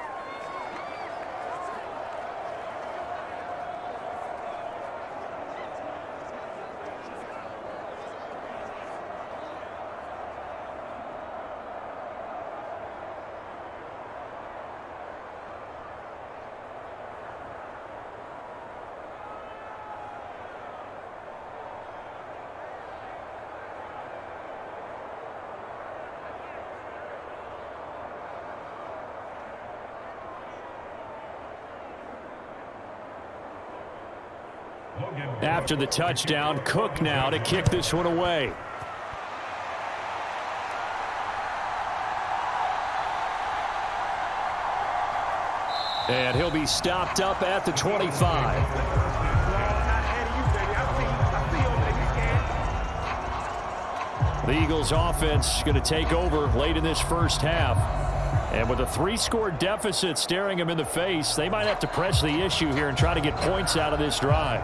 After the touchdown, Cook now to kick this one away. And he'll be stopped up at the 25. The Eagles offense going to take over late in this first half. And with a 3-score deficit staring them in the face, they might have to press the issue here and try to get points out of this drive.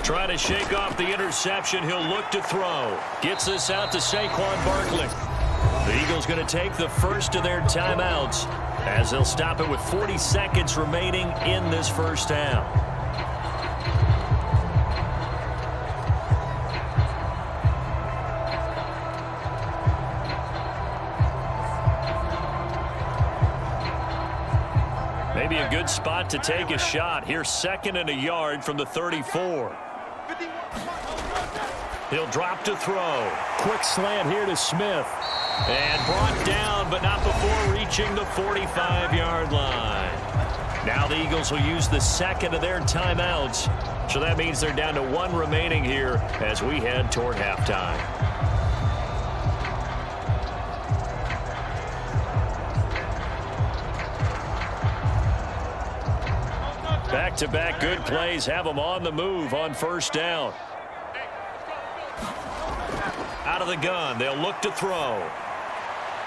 Trying to shake off the interception. He'll look to throw. Gets this out to Saquon Barkley. The Eagles going to take the first of their timeouts as they'll stop it with 40 seconds remaining in this first half. Maybe a good spot to take a shot. Here's 2nd and a yard from the 34. He'll drop to throw. Quick slant here to Smith. And brought down, but not before reaching the 45-yard line. Now the Eagles will use the 2nd of their timeouts. So that means they're down to 1 remaining here as we head toward halftime. Back-to-back good plays have them on the move on first down. Out of the gun, they'll look to throw.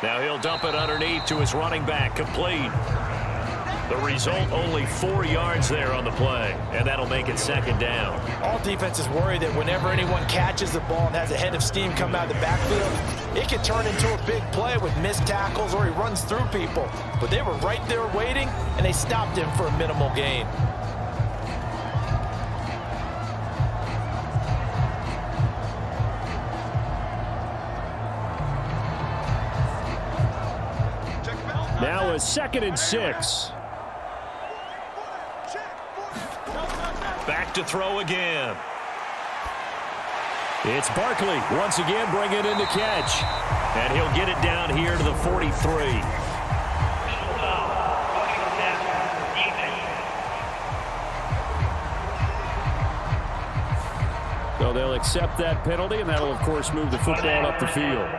Now he'll dump it underneath to his running back, complete. The result, only 4 yards there on the play, and that'll make it 2nd down. All defenses worry that whenever anyone catches the ball and has a head of steam come out of the backfield, it can turn into a big play with missed tackles or he runs through people. But they were right there waiting, and they stopped him for a minimal gain. Now a 2nd and 6. Back to throw again. It's Barkley once again bringing in the catch. And he'll get it down here to the 43. So they'll accept that penalty, and that'll, of course, move the football up the field.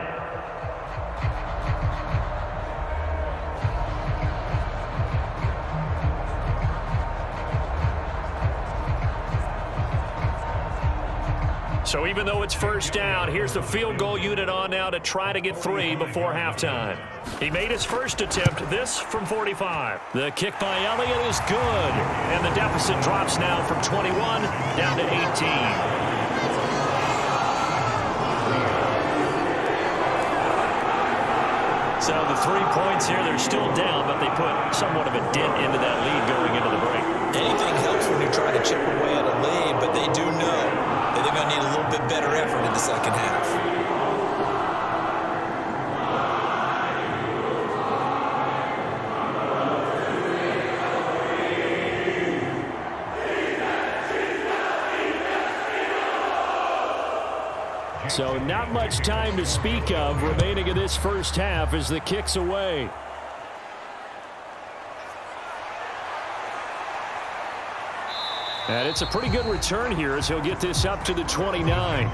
So even though it's first down, here's the field goal unit on now to try to get 3 before halftime. He made his first attempt, this from 45. The kick by Elliott is good, and the deficit drops now from 21 down to 18. So the 3 points here, they're still down, but they put somewhat of a dent into that lead going into the break. Anything helps when you try to chip away at a lead, but they do know that they're going to need a little bit better effort in the second half. So not much time to speak of remaining in this first half as the kick's away. And it's a pretty good return here as he'll get this up to the 29.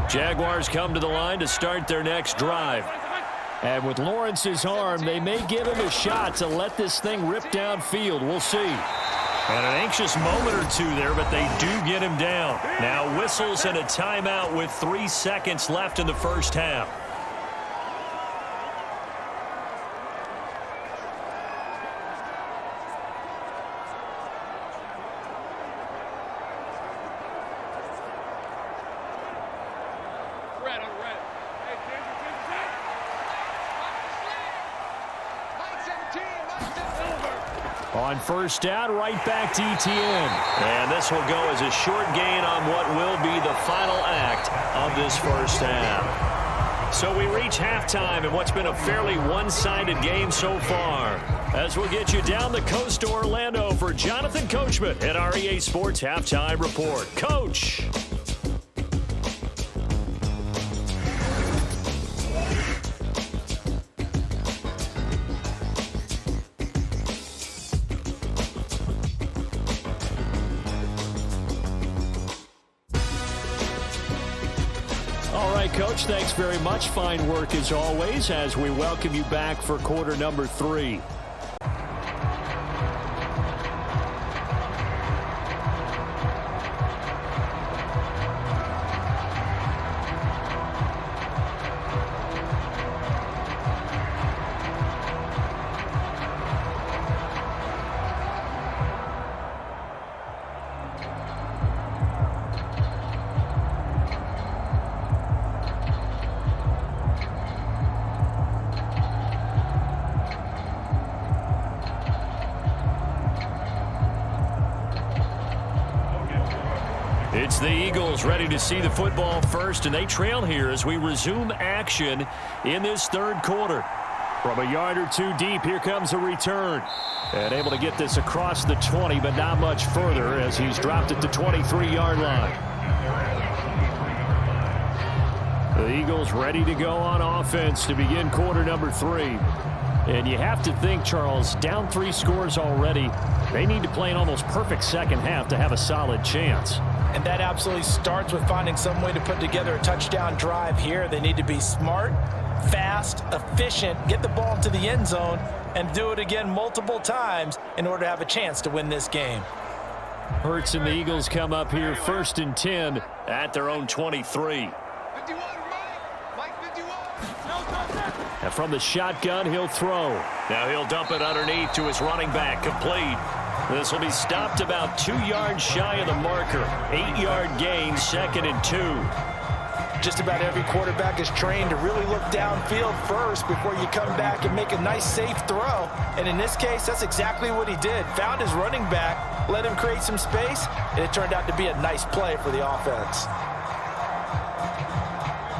Jaguars come to the line to start their next drive. And with Lawrence's arm, they may give him a shot to let this thing rip downfield. We'll see. And an anxious moment or two there, but they do get him down. Now whistles and a timeout with 3 seconds left in the first half. On first down, right back to ETN. And this will go as a short gain on what will be the final act of this first half. So we reach halftime in what's been a fairly one-sided game so far. As we'll get you down the coast to Orlando for Jonathan Coachman at our EA Sports Halftime Report. Coach! Coach, thanks very much. Fine work as always as we welcome you back for quarter number 3. It's the Eagles ready to see the football first, and they trail here as we resume action in this third quarter. From a yard or two deep, here comes a return. And able to get this across the 20, but not much further as he's dropped at the 23-yard line. The Eagles ready to go on offense to begin quarter number 3. And you have to think, Charles, down 3 scores already. They need to play an almost perfect second half to have a solid chance. And that absolutely starts with finding some way to put together a touchdown drive here. They need to be smart, fast, efficient, get the ball into the end zone, and do it again multiple times in order to have a chance to win this game. Hurts and the Eagles come up here 1st and 10 at their own 23. And from the shotgun, he'll throw. Now he'll dump it underneath to his running back, complete. This will be stopped about 2 yards shy of the marker. 8-yard gain, 2nd and 2. Just about every quarterback is trained to really look downfield first before you come back and make a nice, safe throw. And in this case, that's exactly what he did. Found his running back, let him create some space, and it turned out to be a nice play for the offense.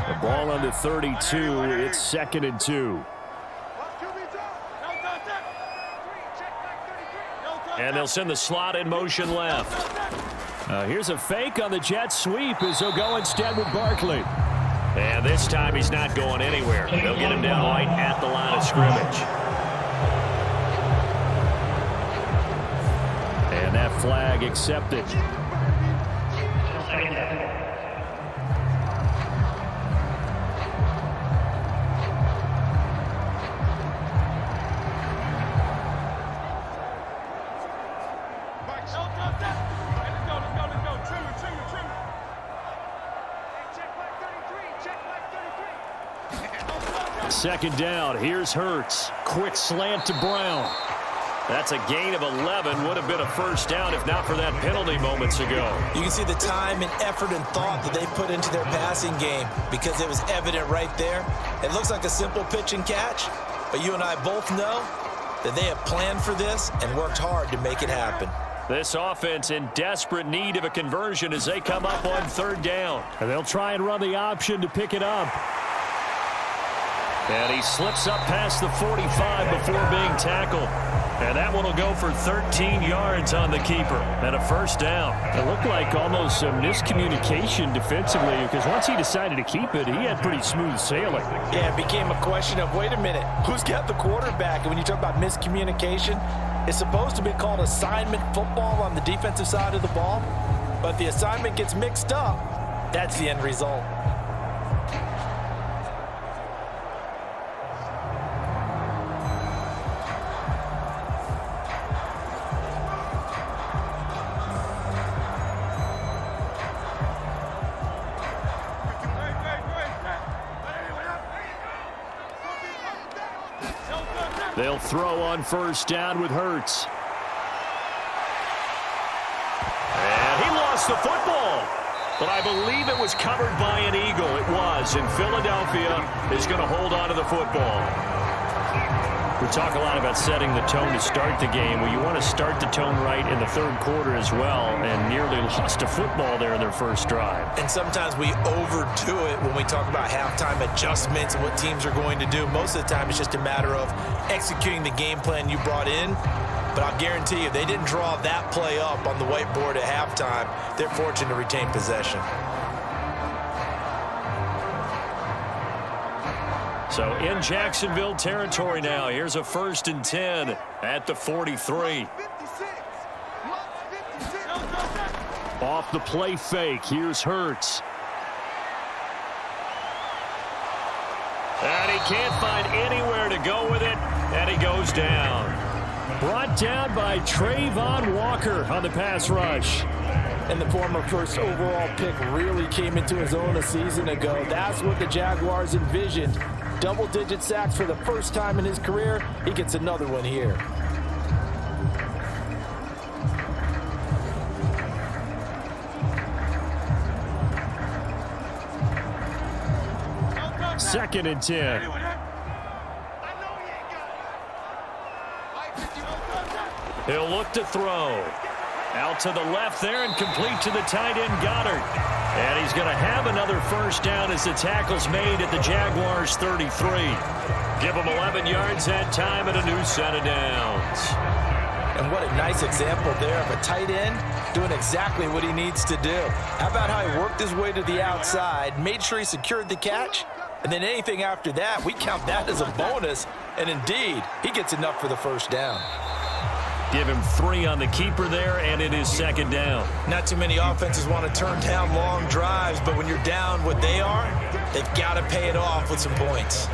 The ball on the 32. It's 2nd and 2. And they'll send the slot in motion left. Here's a fake on the jet sweep as he'll go instead with Barkley. And this time he's not going anywhere. They'll get him down right at the line of scrimmage. And that flag accepted. Second down, here's Hurts. Quick slant to Brown. That's a gain of 11. Would have been a first down if not for that penalty moments ago. You can see the time and effort and thought that they put into their passing game because it was evident right there. It looks like a simple pitch and catch, but you and I both know that they have planned for this and worked hard to make it happen. This offense in desperate need of a conversion as they come up on third down. And they'll try and run the option to pick it up. And he slips up past the 45 before being tackled. And that one will go for 13 yards on the keeper and a first down. It looked like almost some miscommunication defensively because once he decided to keep it, he had pretty smooth sailing. Yeah, it became a question of, wait a minute, who's got the quarterback? And when you talk about miscommunication, it's supposed to be called assignment football on the defensive side of the ball. But the assignment gets mixed up. That's the end result. They'll throw on first down with Hurts. And he lost the football. But I believe it was covered by an Eagle. It was. And Philadelphia is going to hold on to the football. We talk a lot about setting the tone to start the game. Well, you want to start the tone right in the third quarter as well, and nearly lost a football there in their first drive. And sometimes we overdo it when we talk about halftime adjustments and what teams are going to do. Most of the time it's just a matter of executing the game plan you brought in. But I'll guarantee you, if they didn't draw that play up on the whiteboard at halftime, they're fortunate to retain possession. So in Jacksonville territory now. Here's a 1st and 10 at the 43. Off the play fake, here's Hurts. And he can't find anywhere to go with it, and he goes down. Brought down by Trayvon Walker on the pass rush. And the former first overall pick really came into his own a season ago. That's what the Jaguars envisioned. Double-digit sacks for the first time in his career. He gets another one here. Second and 10. He'll look to throw. Out to the left there and complete to the tight end Goddard. And he's going to have another first down as the tackle's made at the Jaguars 33. Give him 11 yards that time and a new set of downs. And what a nice example there of a tight end doing exactly what he needs to do. How about how he worked his way to the outside, made sure he secured the catch, and then anything after that, we count that as a bonus. And indeed, he gets enough for the first down. Give him 3 on the keeper there, and it is second down. Not too many offenses want to turn down long drives, but when you're down what they are, they've got to pay it off with some points.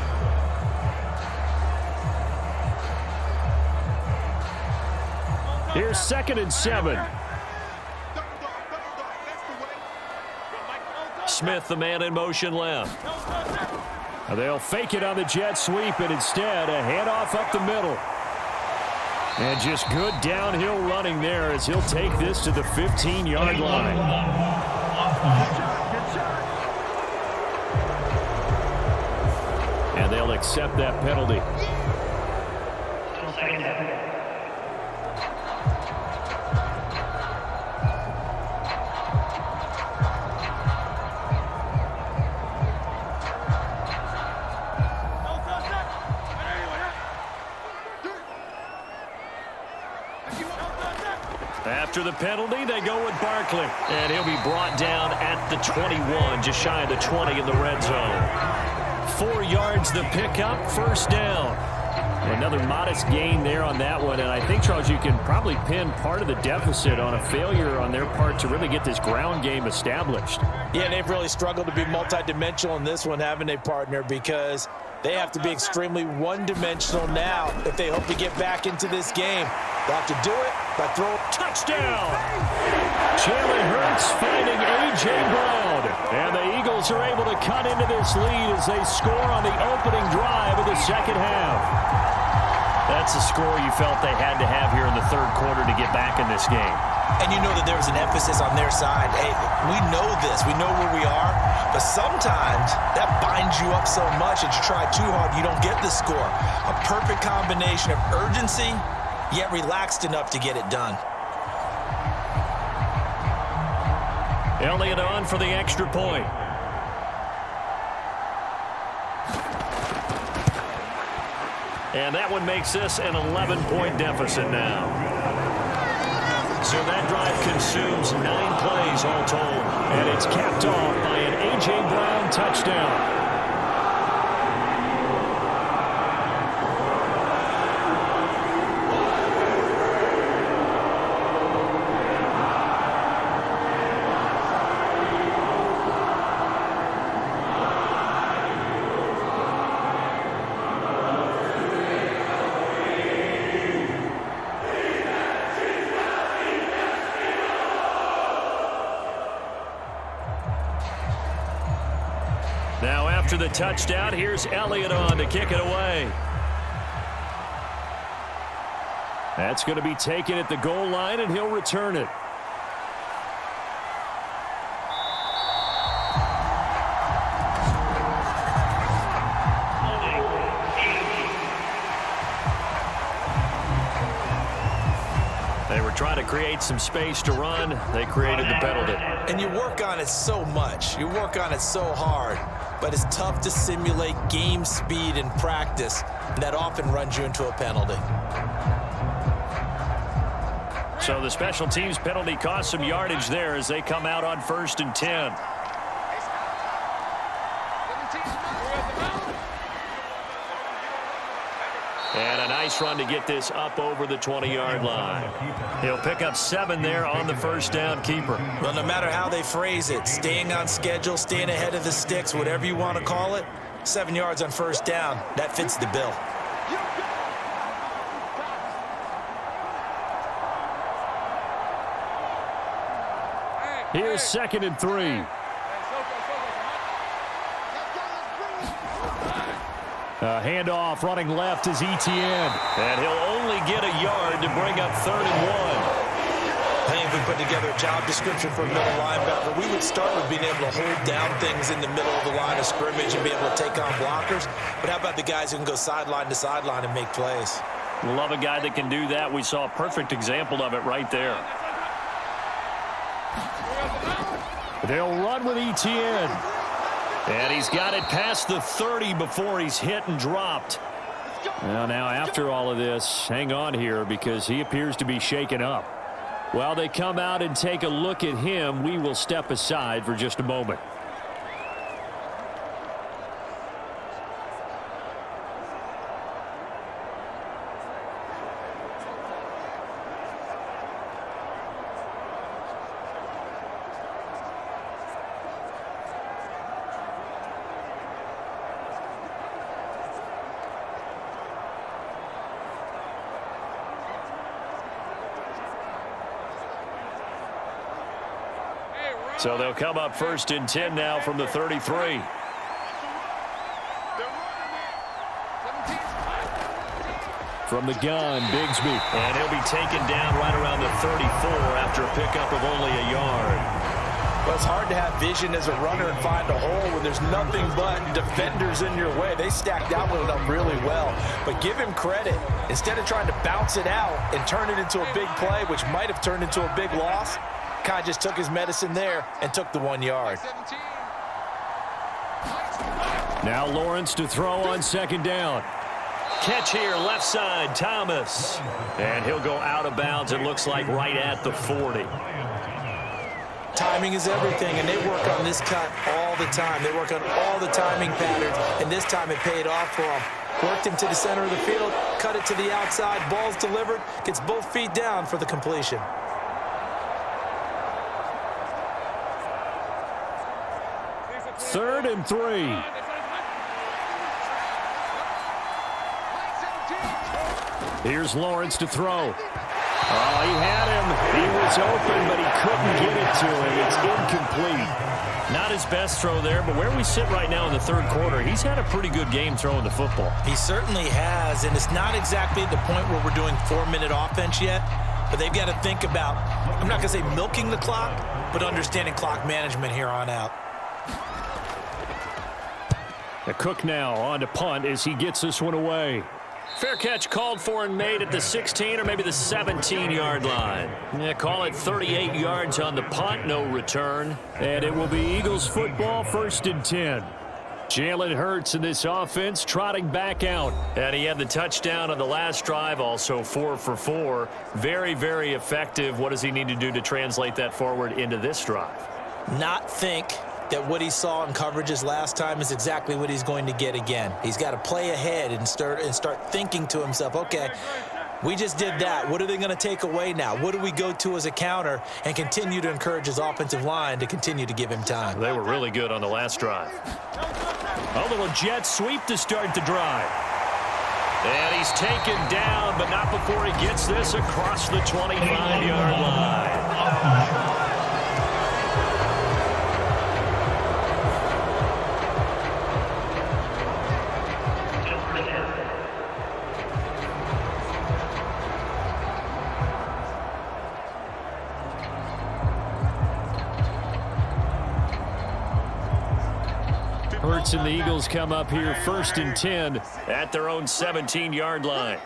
Here's 2nd and 7. Smith, the man in motion left. They'll fake it on the jet sweep, and instead a handoff up the middle. And just good downhill running there as he'll take this to the 15-yard line. And they'll accept that penalty. After the penalty, they go with Barkley. And he'll be brought down at the 21, just shy of the 20 in the red zone. 4 yards the pickup, first down. Another modest gain there on that one. And I think, Charles, you can probably pin part of the deficit on a failure on their part to really get this ground game established. Yeah, they've really struggled to be multidimensional in this one, haven't they, partner? Because they have to be extremely one-dimensional now if they hope to get back into this game. They'll have to do it by throwing. Touchdown! Jalen Hurts finding A.J. Brown. And the Eagles are able to cut into this lead as they score on the opening drive of the second half. That's a score you felt they had to have here in the third quarter to get back in this game. And you know that there was an emphasis on their side. Hey, we know this. We know where we are. But sometimes that binds you up so much that you try too hard, you don't get the score. A perfect combination of urgency, yet relaxed enough to get it done. Elliott on for the extra point. And that one makes this an 11-point deficit now. So that drive consumes 9 plays all told. And it's capped off by an A.J. Brown touchdown. Now after the touchdown, here's Elliott on to kick it away. That's going to be taken at the goal line, and he'll return it. They were trying to create some space to run. They created the penalty. And you work on it so much. You work on it so hard. But it's tough to simulate game speed in practice. And that often runs you into a penalty. So the special teams penalty cost some yardage there as they come out on 1st and 10. And a nice run to get this up over the 20-yard line. He'll pick up 7 there on the first down keeper. Well, no matter how they phrase it, staying on schedule, staying ahead of the sticks, whatever you want to call it, 7 yards on first down, that fits the bill. Here's 2nd and 3. Handoff running left is Etienne. And he'll only get a yard to bring up 3rd and 1. I think if we put together a job description for a middle linebacker, we would start with being able to hold down things in the middle of the line of scrimmage and be able to take on blockers. But how about the guys who can go sideline to sideline and make plays? Love a guy that can do that. We saw a perfect example of it right there. They'll run with Etienne. And he's got it past the 30 before he's hit and dropped. Well, now after all of this, hang on here because he appears to be shaken up. While they come out and take a look at him, we will step aside for just a moment. So they'll come up 1st and 10 now from the 33. From the gun, Bigsby. And he'll be taken down right around the 34 after a pickup of only a yard. Well, it's hard to have vision as a runner and find a hole when there's nothing but defenders in your way. They stacked that one up really well. But give him credit. Instead of trying to bounce it out and turn it into a big play, which might have turned into a big loss, kind of just took his medicine there and took the 1 yard. Now Lawrence to throw on 2nd down. Catch here, left side, Thomas. And he'll go out of bounds, it looks like right at the 40. Timing is everything, and they work on this cut all the time. They work on all the timing patterns, and this time it paid off for them. Worked him to the center of the field, cut it to the outside, ball's delivered, gets both feet down for the completion. Third and 3. Here's Lawrence to throw. Oh, he had him. He was open, but he couldn't get it to him. It's incomplete. Not his best throw there, but where we sit right now in the 3rd quarter, he's had a pretty good game throwing the football. He certainly has, and it's not exactly at the point where we're doing 4-minute offense yet, but they've got to think about, I'm not going to say milking the clock, but understanding clock management here on out. The Cook now on to punt as he gets this one away. Fair catch called for and made at the 16 or maybe the 17-yard line. Yeah, call it 38 yards on the punt, no return. And it will be Eagles football, 1st and 10. Jalen Hurts in this offense trotting back out. And he had the touchdown on the last drive, also 4 for 4. Very, very effective. What does he need to do to translate that forward into this drive? Not think that what he saw in coverages last time is exactly what he's going to get again. He's got to play ahead and start thinking to himself, okay, we just did that. What are they going to take away now? What do we go to as a counter? And continue to encourage his offensive line to continue to give him time. They were really good on the last drive. A little jet sweep to start the drive. And he's taken down, but not before he gets this across the 25-yard line. Hurts and the Eagles come up here 1st and 10 at their own 17-yard line.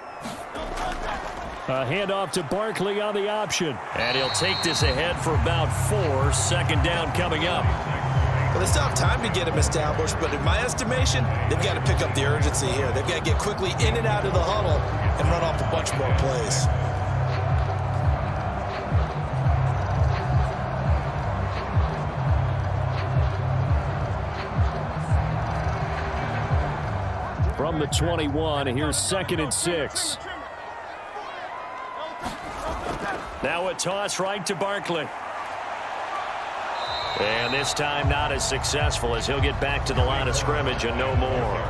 A handoff to Barkley on the option. And he'll take this ahead for about 4. 2nd down coming up. Well, they still have time to get him established, but in my estimation, they've got to pick up the urgency here. They've got to get quickly in and out of the huddle and run off a bunch more plays. From the 21, here's 2nd and 6. Now a toss right to Barkley. And this time not as successful as he'll get back to the line of scrimmage and no more.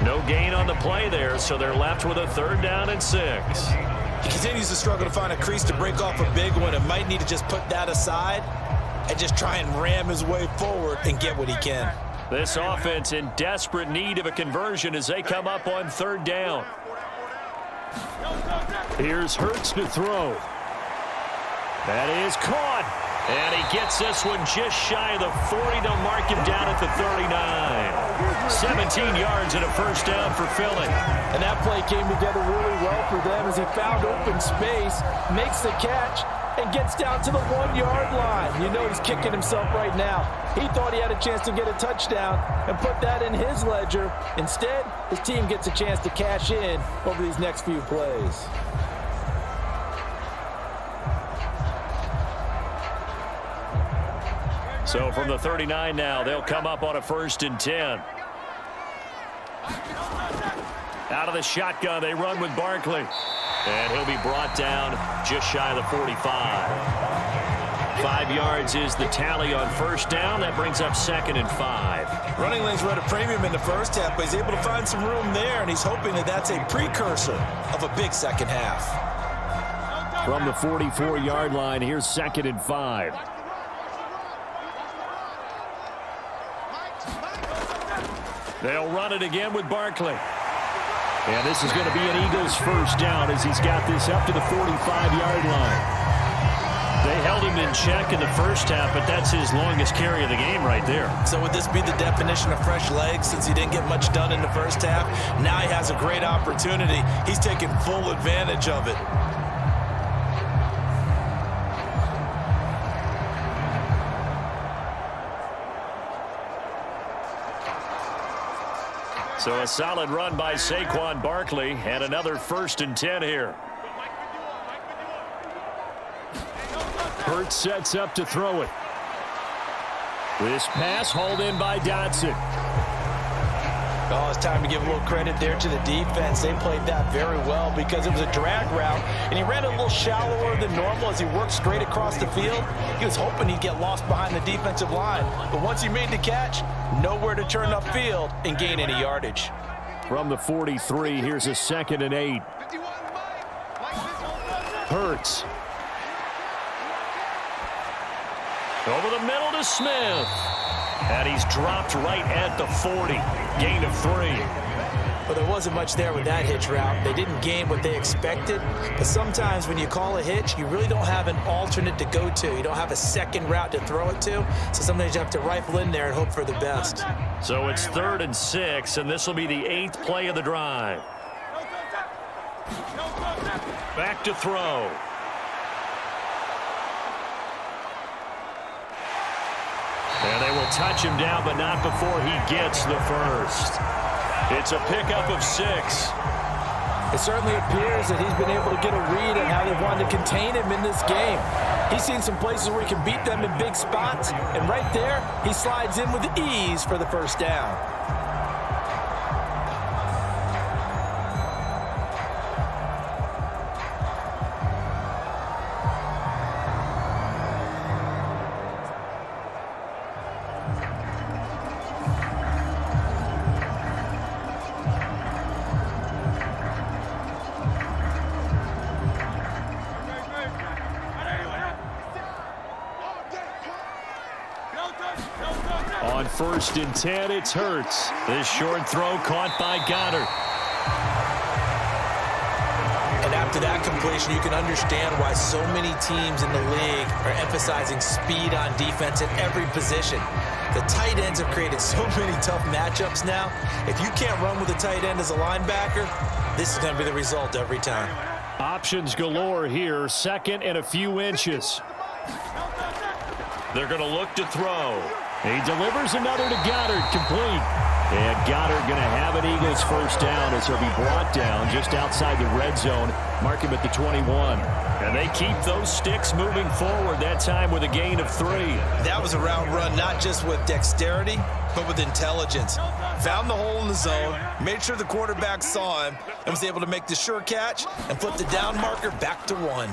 No gain on the play there, so they're left with a 3rd down and 6. He continues to struggle to find a crease to break off a big one and might need to just put that aside and just try and ram his way forward and get what he can. This offense in desperate need of a conversion as they come up on 3rd down. Here's Hurts to throw. That is caught. And he gets this one just shy of the 40. They'll mark him down at the 39. 17 yards and a 1st down for Philly. And that play came together really well for them as he found open space, makes the catch, and gets down to the 1-yard line. You know he's kicking himself right now. He thought he had a chance to get a touchdown and put that in his ledger. Instead, his team gets a chance to cash in over these next few plays. So from the 39 now, they'll come up on a 1st and 10. Out of the shotgun, they run with Barkley. And he'll be brought down just shy of the 45. 5 yards is the tally on 1st down. That brings up 2nd and 5. Running lanes were at a premium in the first half, but he's able to find some room there, and he's hoping that that's a precursor of a big second half. From the 44-yard line, here's 2nd and 5. They'll run it again with Barkley. And this is going to be an Eagles 1st down as he's got this up to the 45-yard line. They held him in check in the first half, but that's his longest carry of the game right there. So would this be the definition of fresh legs since he didn't get much done in the first half? Now he has a great opportunity. He's taking full advantage of it. So a solid run by Saquon Barkley and another 1st and 10 here. Hurts sets up to throw it. This pass hauled in by Dotson. Oh, it's time to give a little credit there to the defense. They played that very well because it was a drag route, and he ran a little shallower than normal as he worked straight across the field. He was hoping he'd get lost behind the defensive line, but once he made the catch, nowhere to turn upfield and gain any yardage. From the 43, here's a 2nd and 8. Hurts. Over the middle to Smith. And he's dropped right at the 40. Gain of 3. But there wasn't much there with that hitch route. They didn't gain what they expected. But sometimes when you call a hitch, you really don't have an alternate to go to. You don't have a second route to throw it to. So sometimes you have to rifle in there and hope for the best. So it's 3rd and 6, and this will be the 8th play of the drive. Back to throw. And they will touch him down, but not before he gets the first. It's a pickup of 6. It certainly appears that he's been able to get a read on how they wanted to contain him in this game. He's seen some places where he can beat them in big spots, and right there, he slides in with ease for the first down. On 1st and 10, it's Hurts. This short throw caught by Goddard. And after that completion, you can understand why so many teams in the league are emphasizing speed on defense at every position. The tight ends have created so many tough matchups now. If you can't run with a tight end as a linebacker, this is going to be the result every time. Options galore here. 2nd and a few inches. They're going to look to throw. He delivers another to Goddard, complete. And Goddard going to have an Eagles first down as he'll be brought down just outside the red zone. Mark him at the 21. And they keep those sticks moving forward, that time with a gain of 3. That was a route run, not just with dexterity, but with intelligence. Found the hole in the zone, made sure the quarterback saw him, and was able to make the sure catch and flip the down marker back to 1.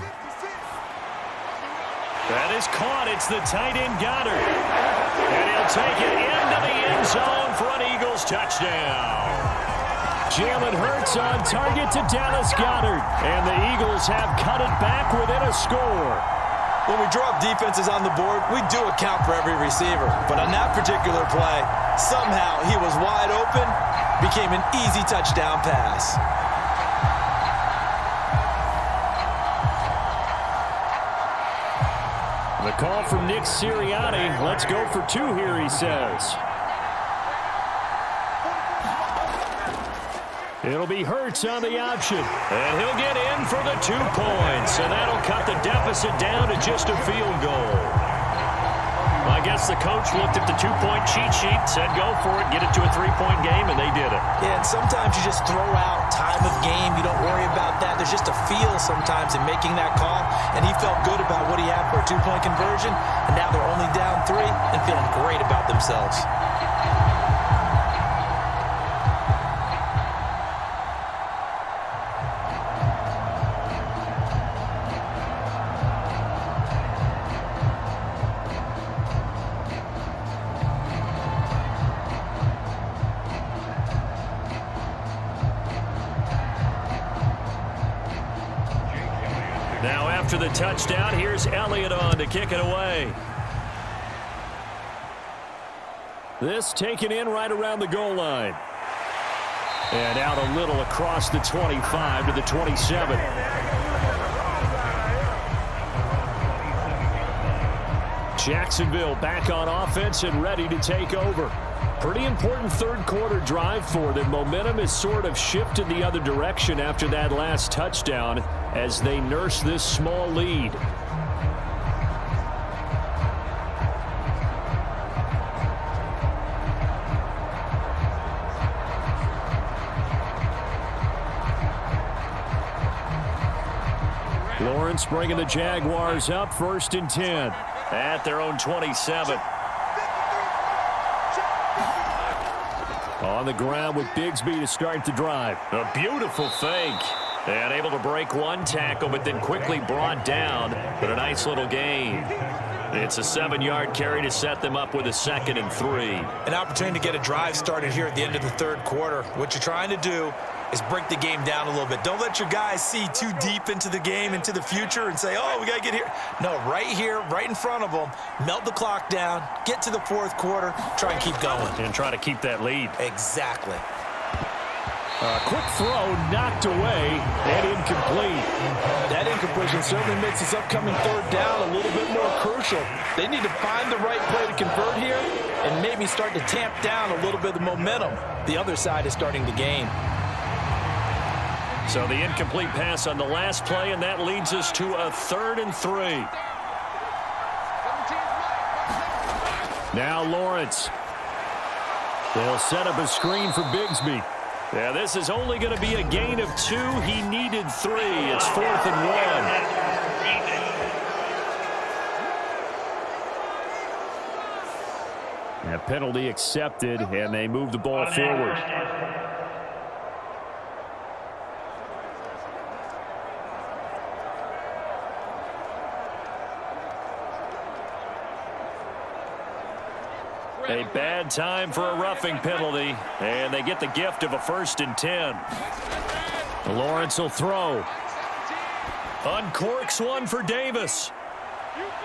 That is caught. It's the tight end Goddard. And he'll take it into the end zone for an Eagles touchdown. Jalen Hurts on target to Dallas Goedert. And the Eagles have cut it back within a score. When we draw up defenses on the board, we do account for every receiver. But on that particular play, somehow he was wide open, became an easy touchdown pass. The call from Nick Sirianni. Let's go for 2 here, he says. It'll be Hurts on the option. And he'll get in for the 2 points. And that'll cut the deficit down to just a field goal. I guess the coach looked at the 2-point cheat sheet, said go for it, get it to a 3-point game, and they did it. Yeah, and sometimes you just throw out time of game. You don't worry about that. There's just a feel sometimes in making that call, and he felt good about what he had for a 2-point conversion, and now they're only down 3 and feeling great about themselves. After the touchdown, here's Elliott on to kick it away. This taken in right around the goal line. And out a little across the 25 to the 27. Jacksonville back on offense and ready to take over. Pretty important third quarter drive for them. Momentum has sort of shifted the other direction after that last touchdown as they nurse this small lead. Lawrence bringing the Jaguars up 1st and 10 at their own 27. On the ground with Bigsby to start the drive. A beautiful fake. And able to break one tackle, but then quickly brought down. But a nice little gain. It's a 7-yard carry to set them up with a 2nd and 3. An opportunity to get a drive started here at the end of the third quarter. What you're trying to do is break the game down a little bit. Don't let your guys see too deep into the game, into the future, and say, oh, we got to get here. No, right here, right in front of them, melt the clock down, get to the fourth quarter, try and keep going. And try to keep that lead. Exactly. Quick throw knocked away and incomplete. That incompletion certainly makes this upcoming third down a little bit more crucial. They need to find the right play to convert here and maybe start to tamp down a little bit of the momentum the other side is starting to gain. So the incomplete pass on the last play, and that leads us to a 3rd and 3. Now Lawrence. They'll set up a screen for Bigsby. Yeah, this is only going to be a gain of 2. He needed 3. It's 4th and 1. A penalty accepted, and they move the ball forward. A bad time for a roughing penalty, and they get the gift of a 1st and 10. Lawrence will throw. Uncorks one for Davis.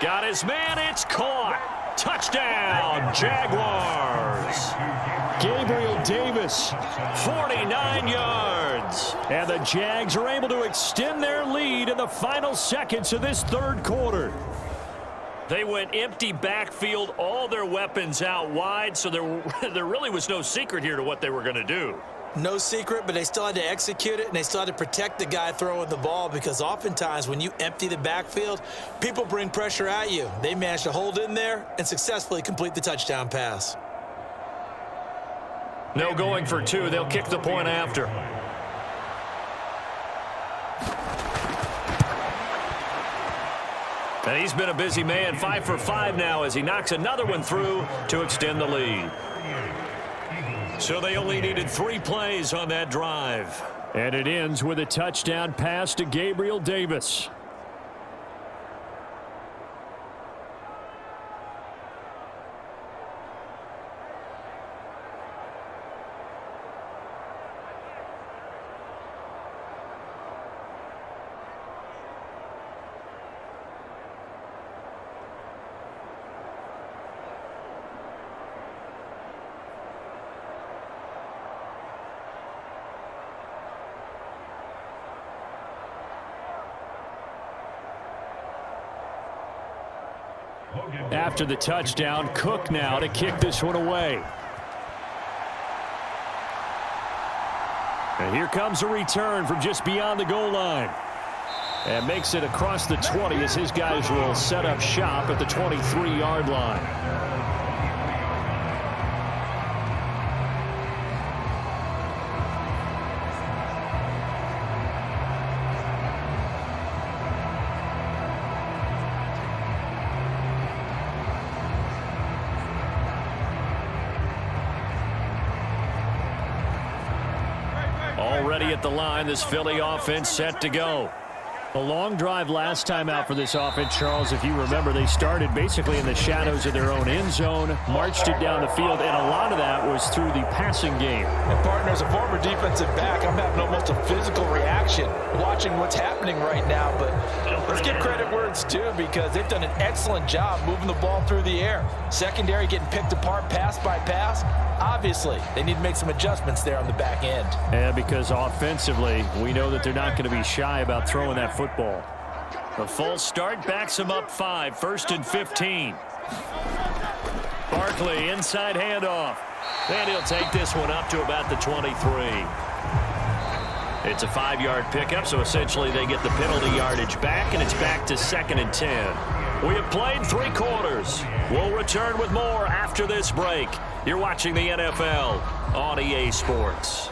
Got his man, it's caught. Touchdown, Jaguars. Gabriel Davis, 49 yards. And the Jags are able to extend their lead in the final seconds of this 3rd quarter. They went empty backfield, all their weapons out wide, so there really was no secret here to what they were going to do. No secret, but they still had to execute it, and they still had to protect the guy throwing the ball, because oftentimes when you empty the backfield, people bring pressure at you. They managed to hold in there and successfully complete the touchdown pass. No going for 2. They'll kick the point after. And he's been a busy man, 5 for 5 now as he knocks another one through to extend the lead. So they only needed 3 plays on that drive. And it ends with a touchdown pass to Gabriel Davis. After the touchdown, Cook now to kick this one away. And here comes a return from just beyond the goal line. And makes it across the 20 as his guys will set up shop at the 23-yard line. Already at the line, this Philly offense set to go. A long drive last time out for this offense, Charles. If you remember, they started basically in the shadows of their own end zone, marched it down the field, and a lot of that was through the passing game. And partner, as a former defensive back, I'm having almost a physical reaction watching what's happening right now. But let's give credit where it's due, because they've done an excellent job moving the ball through the air. Secondary getting picked apart pass by pass. Obviously, they need to make some adjustments there on the back end. Yeah, because offensively, we know that they're not going to be shy about throwing that football. The false start backs them up 5, 1st and 15. Barkley, inside handoff. And he'll take this one up to about the 23. It's a 5-yard pickup, so essentially they get the penalty yardage back, and it's back to 2nd and 10. We have played 3 quarters. We'll return with more after this break. You're watching the NFL on EA Sports.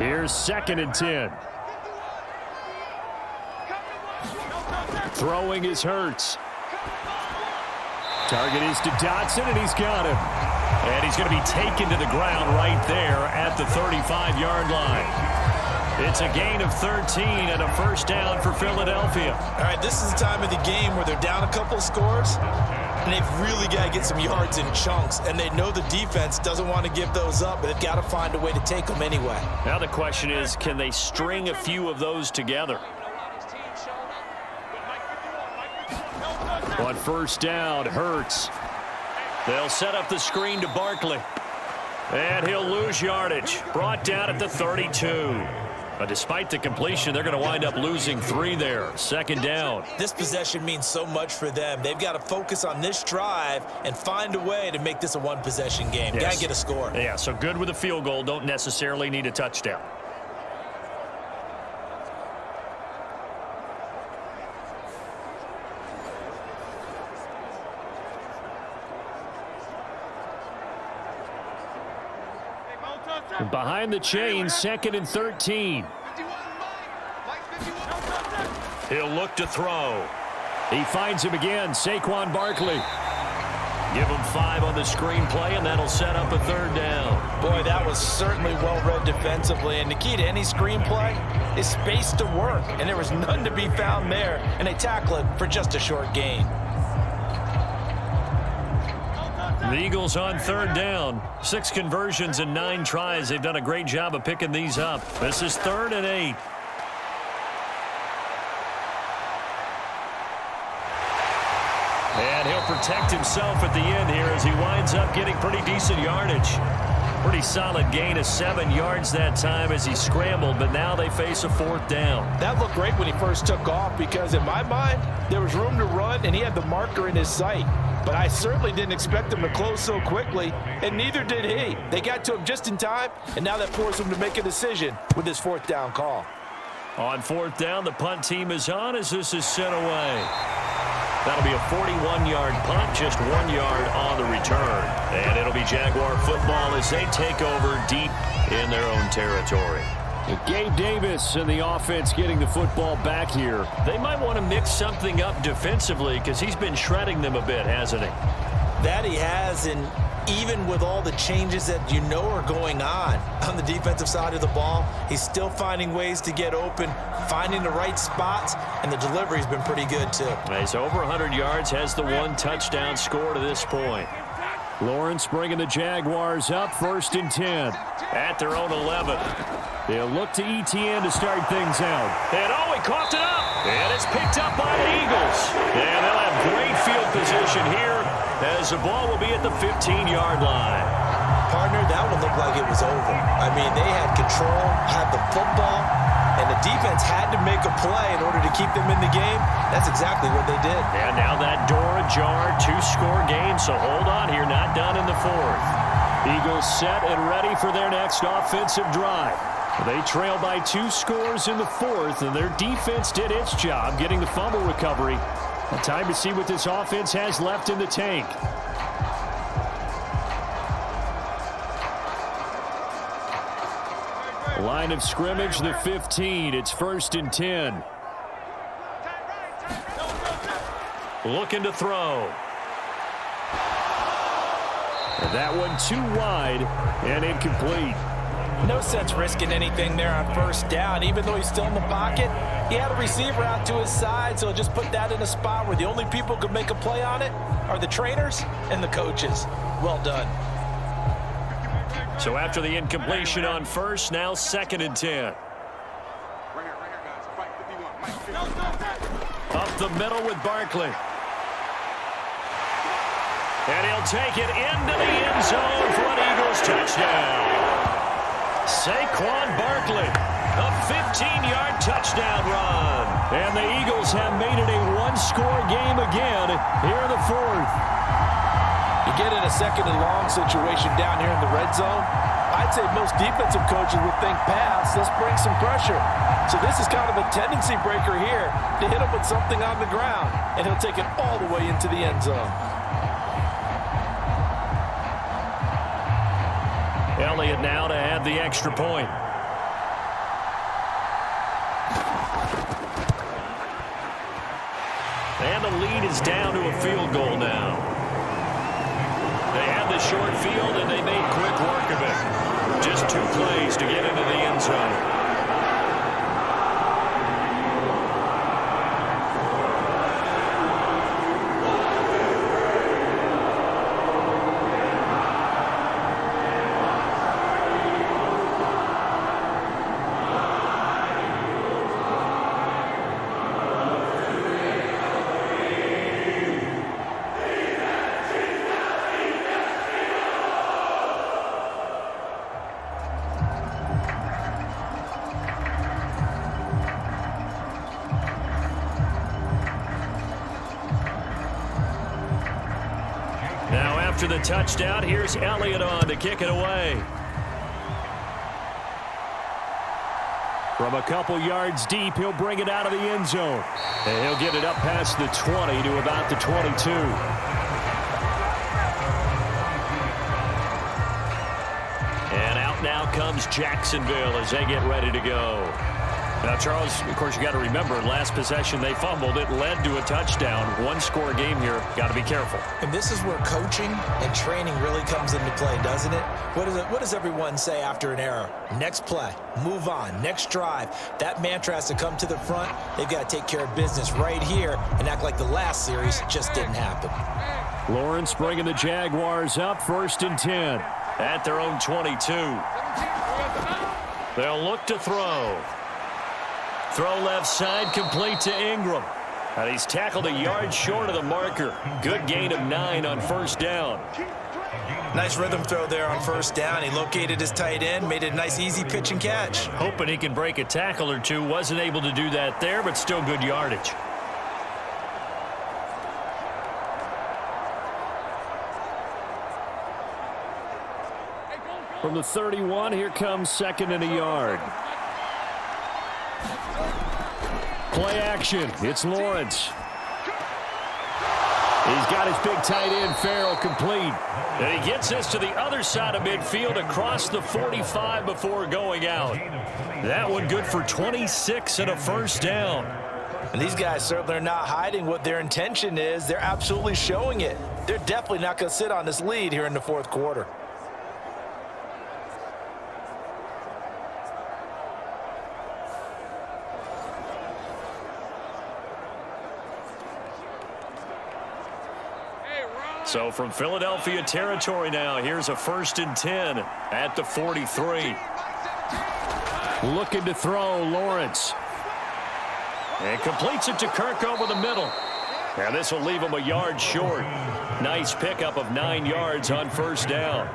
Here's 2nd and 10. Throwing is Hurts. Target is to Dotson, and he's got him. And he's going to be taken to the ground right there at the 35-yard line. It's a gain of 13 and a first down for Philadelphia. All right, this is the time of the game where they're down a couple of scores, and they've really got to get some yards in chunks, and they know the defense doesn't want to give those up, but they've got to find a way to take them anyway. Now the question is, can they string a few of those together? On first down, Hurts. They'll set up the screen to Barkley. And he'll lose yardage. Brought down at the 32. Despite the completion, they're going to wind up losing 3 there. 2nd down. This possession means so much for them. They've got to focus on this drive and find a way to make this a one-possession game. Yes. Got to get a score. Yeah, so good with a field goal. Don't necessarily need a touchdown. Behind the chain, 2nd and 13. He'll look to throw. He finds him again, Saquon Barkley. Give him 5 on the screenplay, and that'll set up a 3rd down. Boy, that was certainly well-read defensively, and the key to any screenplay is space to work, and there was none to be found there, and they tackle it for just a short gain. The Eagles on 3rd down. 6 conversions and 9 tries. They've done a great job of picking these up. This is 3rd and 8. And he'll protect himself at the end here as he winds up getting pretty decent yardage. Pretty solid gain of 7 yards that time as he scrambled, but now they face a 4th down. That looked great when he first took off because in my mind, there was room to run and he had the marker in his sight. But I certainly didn't expect him to close so quickly, and neither did he. They got to him just in time, and now that forced him to make a decision with this 4th down call. On 4th down, the punt team is on as this is sent away. That'll be a 41-yard punt, just 1 yard on the return. And it'll be Jaguar football as they take over deep in their own territory. Gabe Davis and the offense getting the football back here. They might want to mix something up defensively because he's been shredding them a bit, hasn't he? That he has, and even with all the changes that you know are going on the defensive side of the ball, he's still finding ways to get open, finding the right spots, and the delivery's been pretty good too. He's over 100 yards, has the 1 touchdown score to this point. Lawrence bringing the Jaguars up, 1st and 10. At their own 11. They'll look to ETN to start things out. And he coughed it up. And it's picked up by the Eagles. And they'll have great field position here as the ball will be at the 15-yard line. Partner, that one looked like it was over. I mean, they had control, had the football, and the defense had to make a play in order to keep them in the game. That's exactly what they did. And now that door ajar, 2-score game, so hold on here, not done in the 4th. Eagles set and ready for their next offensive drive. They trail by 2 scores in the 4th, and their defense did its job getting the fumble recovery. Time to see what this offense has left in the tank. Line of scrimmage, the 15. It's 1st and 10. Looking to throw. And that one too wide and incomplete. No sense risking anything there on 1st down. Even though he's still in the pocket, he had a receiver out to his side, so he'll just put that in a spot where the only people who can make a play on it are the trainers and the coaches. Well done. So after the incompletion on 1st, now 2nd and 10. Up the middle with Barkley. And he'll take it into the end zone for an Eagles touchdown. Saquon Barkley, a 15-yard touchdown run. And the Eagles have made it a 1-score game again here in the 4th. You get in a 2nd and long situation down here in the red zone, I'd say most defensive coaches would think pass, let's bring some pressure. So this is kind of a tendency breaker here to hit him with something on the ground, and he'll take it all the way into the end zone. Elliott now to add the extra point. And the lead is down to a field goal now. They had the short field, and they made quick work of it. Just 2 plays to get into the end zone. After the touchdown, here's Elliott on to kick it away. From a couple yards deep, he'll bring it out of the end zone. And he'll get it up past the 20 to about the 22. And out now comes Jacksonville as they get ready to go. Now, Charles, of course, you got to remember, last possession they fumbled. It led to a touchdown. 1-score game here. Got to be careful. And this is where coaching and training really comes into play, doesn't it? What does everyone say after an error? Next play, move on, next drive. That mantra has to come to the front. They've got to take care of business right here and act like the last series just didn't happen. Lawrence bringing the Jaguars up, 1st and 10 at their own 22. They'll look to throw. Throw left side, complete to Ingram. And he's tackled a yard short of the marker. Good gain of 9 on 1st down. Nice rhythm throw there on 1st down. He located his tight end, made it a nice easy pitch and catch. Hoping he can break a tackle or two. Wasn't able to do that there, but still good yardage. From the 31, here comes 2nd and a yard. Play action. It's Lawrence. He's got his big tight end, Farrell, complete. And he gets this to the other side of midfield across the 45 before going out. That one good for 26 and a 1st down. And these guys certainly are not hiding what their intention is. They're absolutely showing it. They're definitely not going to sit on this lead here in the 4th quarter. So from Philadelphia territory now, here's a 1st and 10 at the 43. Looking to throw, Lawrence. And completes it to Kirk over the middle. And this will leave him a yard short. Nice pickup of 9 yards on 1st down.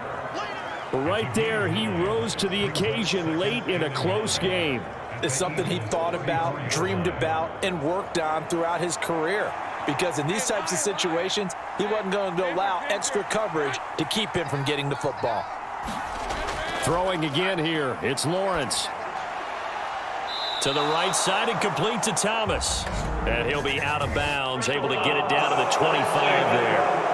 Right there, he rose to the occasion late in a close game. It's something he thought about, dreamed about, and worked on throughout his career. Because in these types of situations, he wasn't going to allow extra coverage to keep him from getting the football. Throwing again here. It's Lawrence. To the right side and complete to Thomas. And he'll be out of bounds, able to get it down to the 25 there.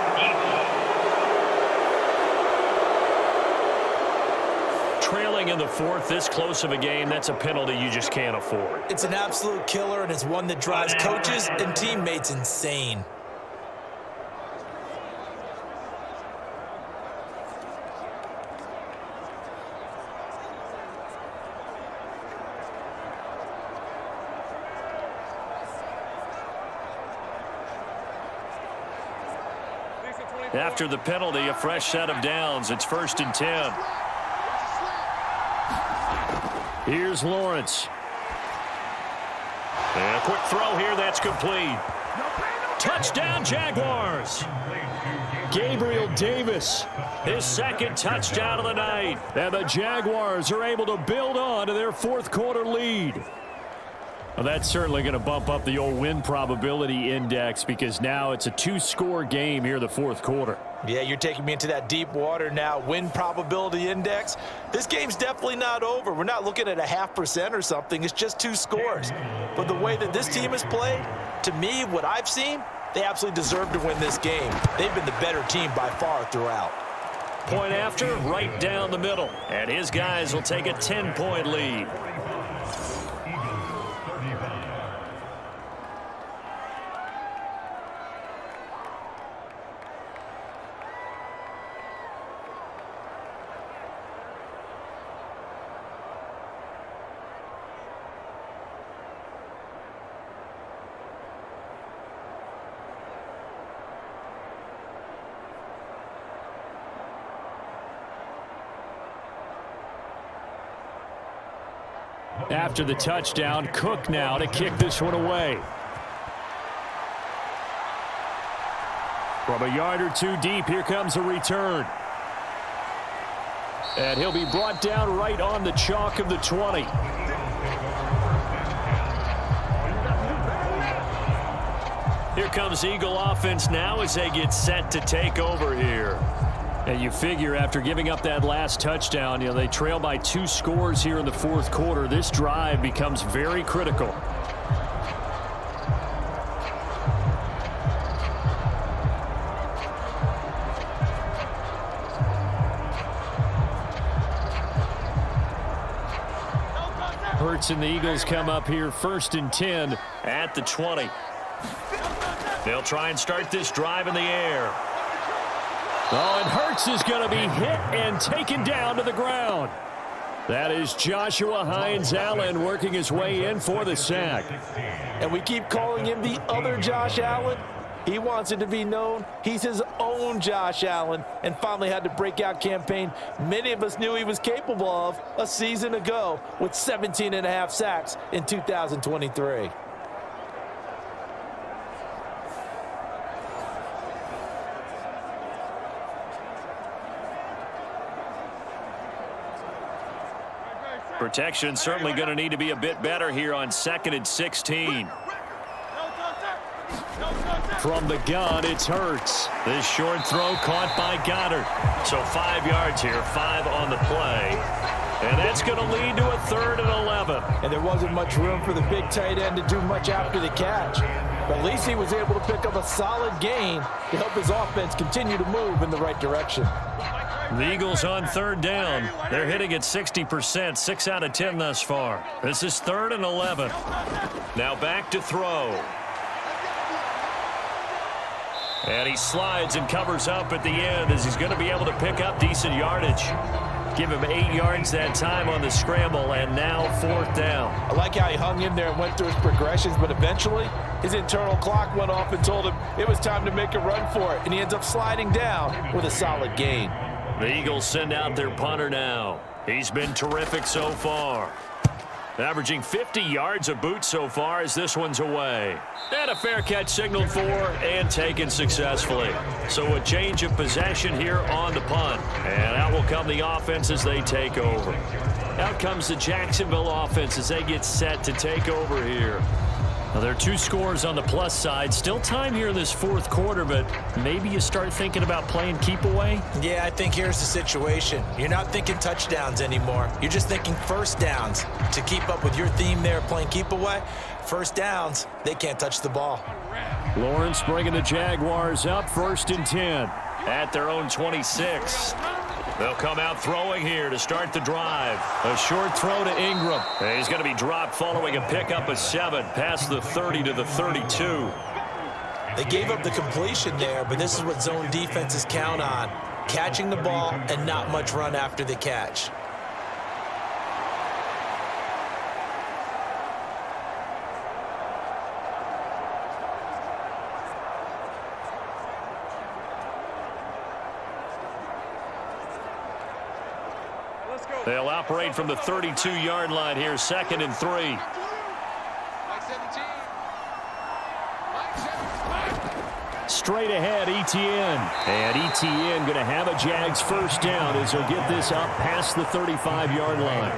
Trailing in the 4th, this close of a game, that's a penalty you just can't afford. It's an absolute killer, and it's one that drives coaches and teammates insane. After the penalty, a fresh set of downs. It's 1st and 10. Here's Lawrence. And a quick throw here, that's complete. Touchdown, Jaguars. Gabriel Davis, his 2nd touchdown of the night. And the Jaguars are able to build on to their 4th quarter lead. Well, that's certainly going to bump up the old win probability index because now it's a 2-score game here in the 4th quarter. Yeah, you're taking me into that deep water now. Win probability index. This game's definitely not over. We're not looking at a 0.5% or something. It's just 2 scores. But the way that this team has played, to me, what I've seen, they absolutely deserve to win this game. They've been the better team by far throughout. Point after, right down the middle. And his guys will take a 10-point lead. After the touchdown, Cook now to kick this one away. From a yard or two deep, here comes a return. And he'll be brought down right on the chalk of the 20. Here comes Eagle offense now as they get set to take over here. And you figure after giving up that last touchdown, they trail by 2 scores here in the fourth quarter. This drive becomes very critical. Hurts and the Eagles come up here 1st and 10 at the 20. They'll try and start this drive in the air. Oh, and Hurts is going to be hit and taken down to the ground. That is Joshua Hines-Allen working his way in for the sack. And we keep calling him the other Josh Allen. He wants it to be known he's his own Josh Allen and finally had the breakout campaign many of us knew he was capable of a season ago with 17.5 sacks in 2023. Protection certainly going to need to be a bit better here on 2nd and 16. From the gun, it's Hurts. This short throw caught by Goddard. So 5 yards here, 5 on the play. And that's going to lead to a 3rd and 11. And there wasn't much room for the big tight end to do much after the catch. But at least he was able to pick up a solid gain to help his offense continue to move in the right direction. The Eagles on 3rd down. They're hitting at 60%, 6 out of 10 thus far. This is 3rd and 11. Now back to throw. And he slides and covers up at the end as he's going to be able to pick up decent yardage. Give him 8 yards that time on the scramble, and now 4th down. I like how he hung in there and went through his progressions, but eventually his internal clock went off and told him it was time to make a run for it, and he ends up sliding down with a solid gain. The Eagles send out their punter now. He's been terrific so far. Averaging 50 yards a boot so far as this one's away. And a fair catch signaled for and taken successfully. So a change of possession here on the punt. And out will come the offense as they take over. Out comes the Jacksonville offense as they get set to take over here. Now, there are 2 scores on the plus side. Still time here in this 4th quarter, but maybe you start thinking about playing keep away? Yeah, I think here's the situation. You're not thinking touchdowns anymore. You're just thinking 1st downs. To keep up with your theme there, playing keep away, 1st downs, they can't touch the ball. Lawrence bringing the Jaguars up 1st and 10 at their own 26. They'll come out throwing here to start the drive. A short throw to Ingram. And he's going to be dropped following a pickup of 7 past the 30 to the 32. They gave up the completion there, but this is what zone defenses count on. Catching the ball and not much run after the catch. They'll operate from the 32-yard line here, 2nd and 3. Straight ahead, Etienne. And Etienne going to have a Jags 1st down as he'll get this up past the 35-yard line.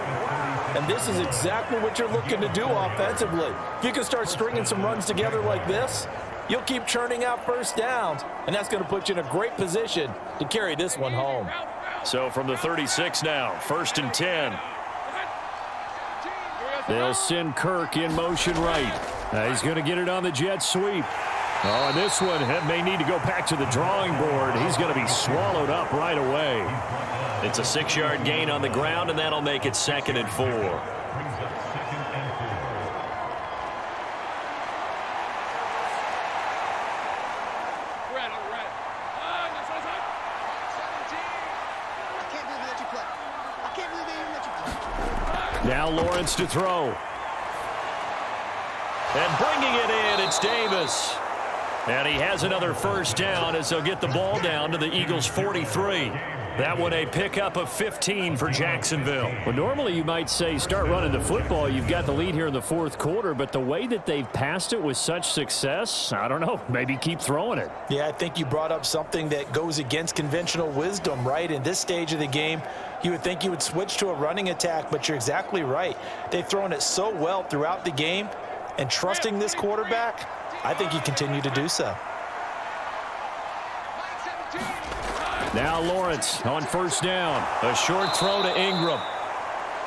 And this is exactly what you're looking to do offensively. If you can start stringing some runs together like this, you'll keep churning out 1st downs, and that's going to put you in a great position to carry this one home. So from the 36 now, 1st and 10. They'll send Kirk in motion right. He's going to get it on the jet sweep. Oh, and this one may need to go back to the drawing board. He's going to be swallowed up right away. It's a 6-yard gain on the ground, and that'll make it 2nd and 4. Now Lawrence to throw. And bringing it in, it's Davis. And he has another first down as they'll get the ball down to the Eagles' 43. That one a pickup of 15 for Jacksonville. Well, normally you might say start running the football. You've got the lead here in the fourth quarter, but the way that they've passed it with such success, I don't know, maybe keep throwing it. Yeah, I think you brought up something that goes against conventional wisdom, right? In this stage of the game, you would think you would switch to a running attack, but you're exactly right. They've thrown it so well throughout the game, and trusting this quarterback, I think you continue to do so. Now Lawrence on first down. A short throw to Ingram.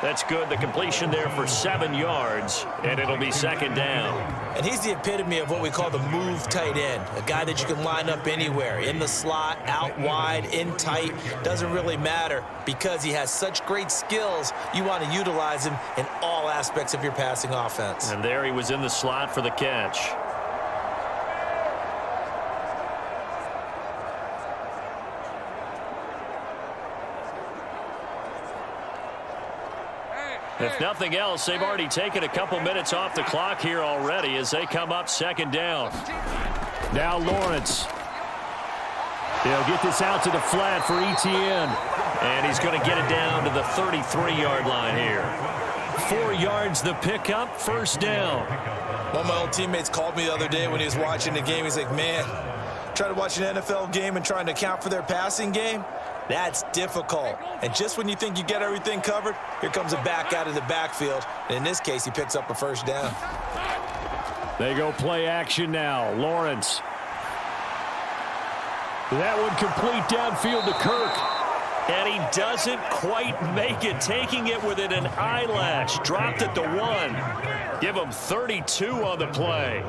That's good. The completion there for 7 yards, and it'll be second down. And he's the epitome of what we call the move tight end, a guy that you can line up anywhere, in the slot, out wide, in tight, doesn't really matter because he has such great skills. You want to utilize him in all aspects of your passing offense. And there he was in the slot for the catch. If nothing else, they've already taken a couple minutes off the clock here already as they come up second down. Now Lawrence. They'll get this out to the flat for Etienne. And he's going to get it down to the 33-yard line here. 4 yards the pickup, first down. One of my old teammates called me the other day when he was watching the game. He's like, man, trying to watch an NFL game and trying to account for their passing game? That's difficult. And just when you think you get everything covered, here comes a back out of the backfield. And in this case, he picks up a first down. They go play action now. Lawrence. That one complete downfield to Kirk. And he doesn't quite make it, taking it within an eyelash. Dropped at the 1. Give him 32 on the play.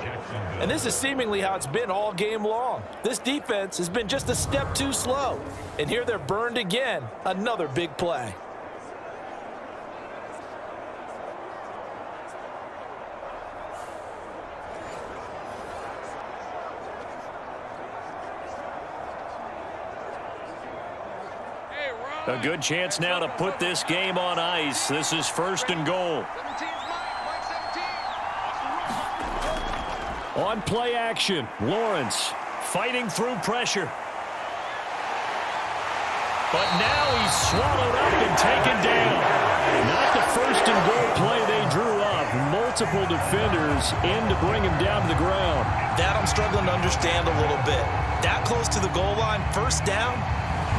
And this is seemingly how it's been all game long. This defense has been just a step too slow. And here they're burned again. Another big play. A good chance now to put this game on ice. This is first and goal. On play action, Lawrence fighting through pressure. But now he's swallowed up and taken down. Not the first and goal play they drew up. Multiple defenders in to bring him down to the ground. That I'm struggling to understand a little bit. That close to the goal line, first down,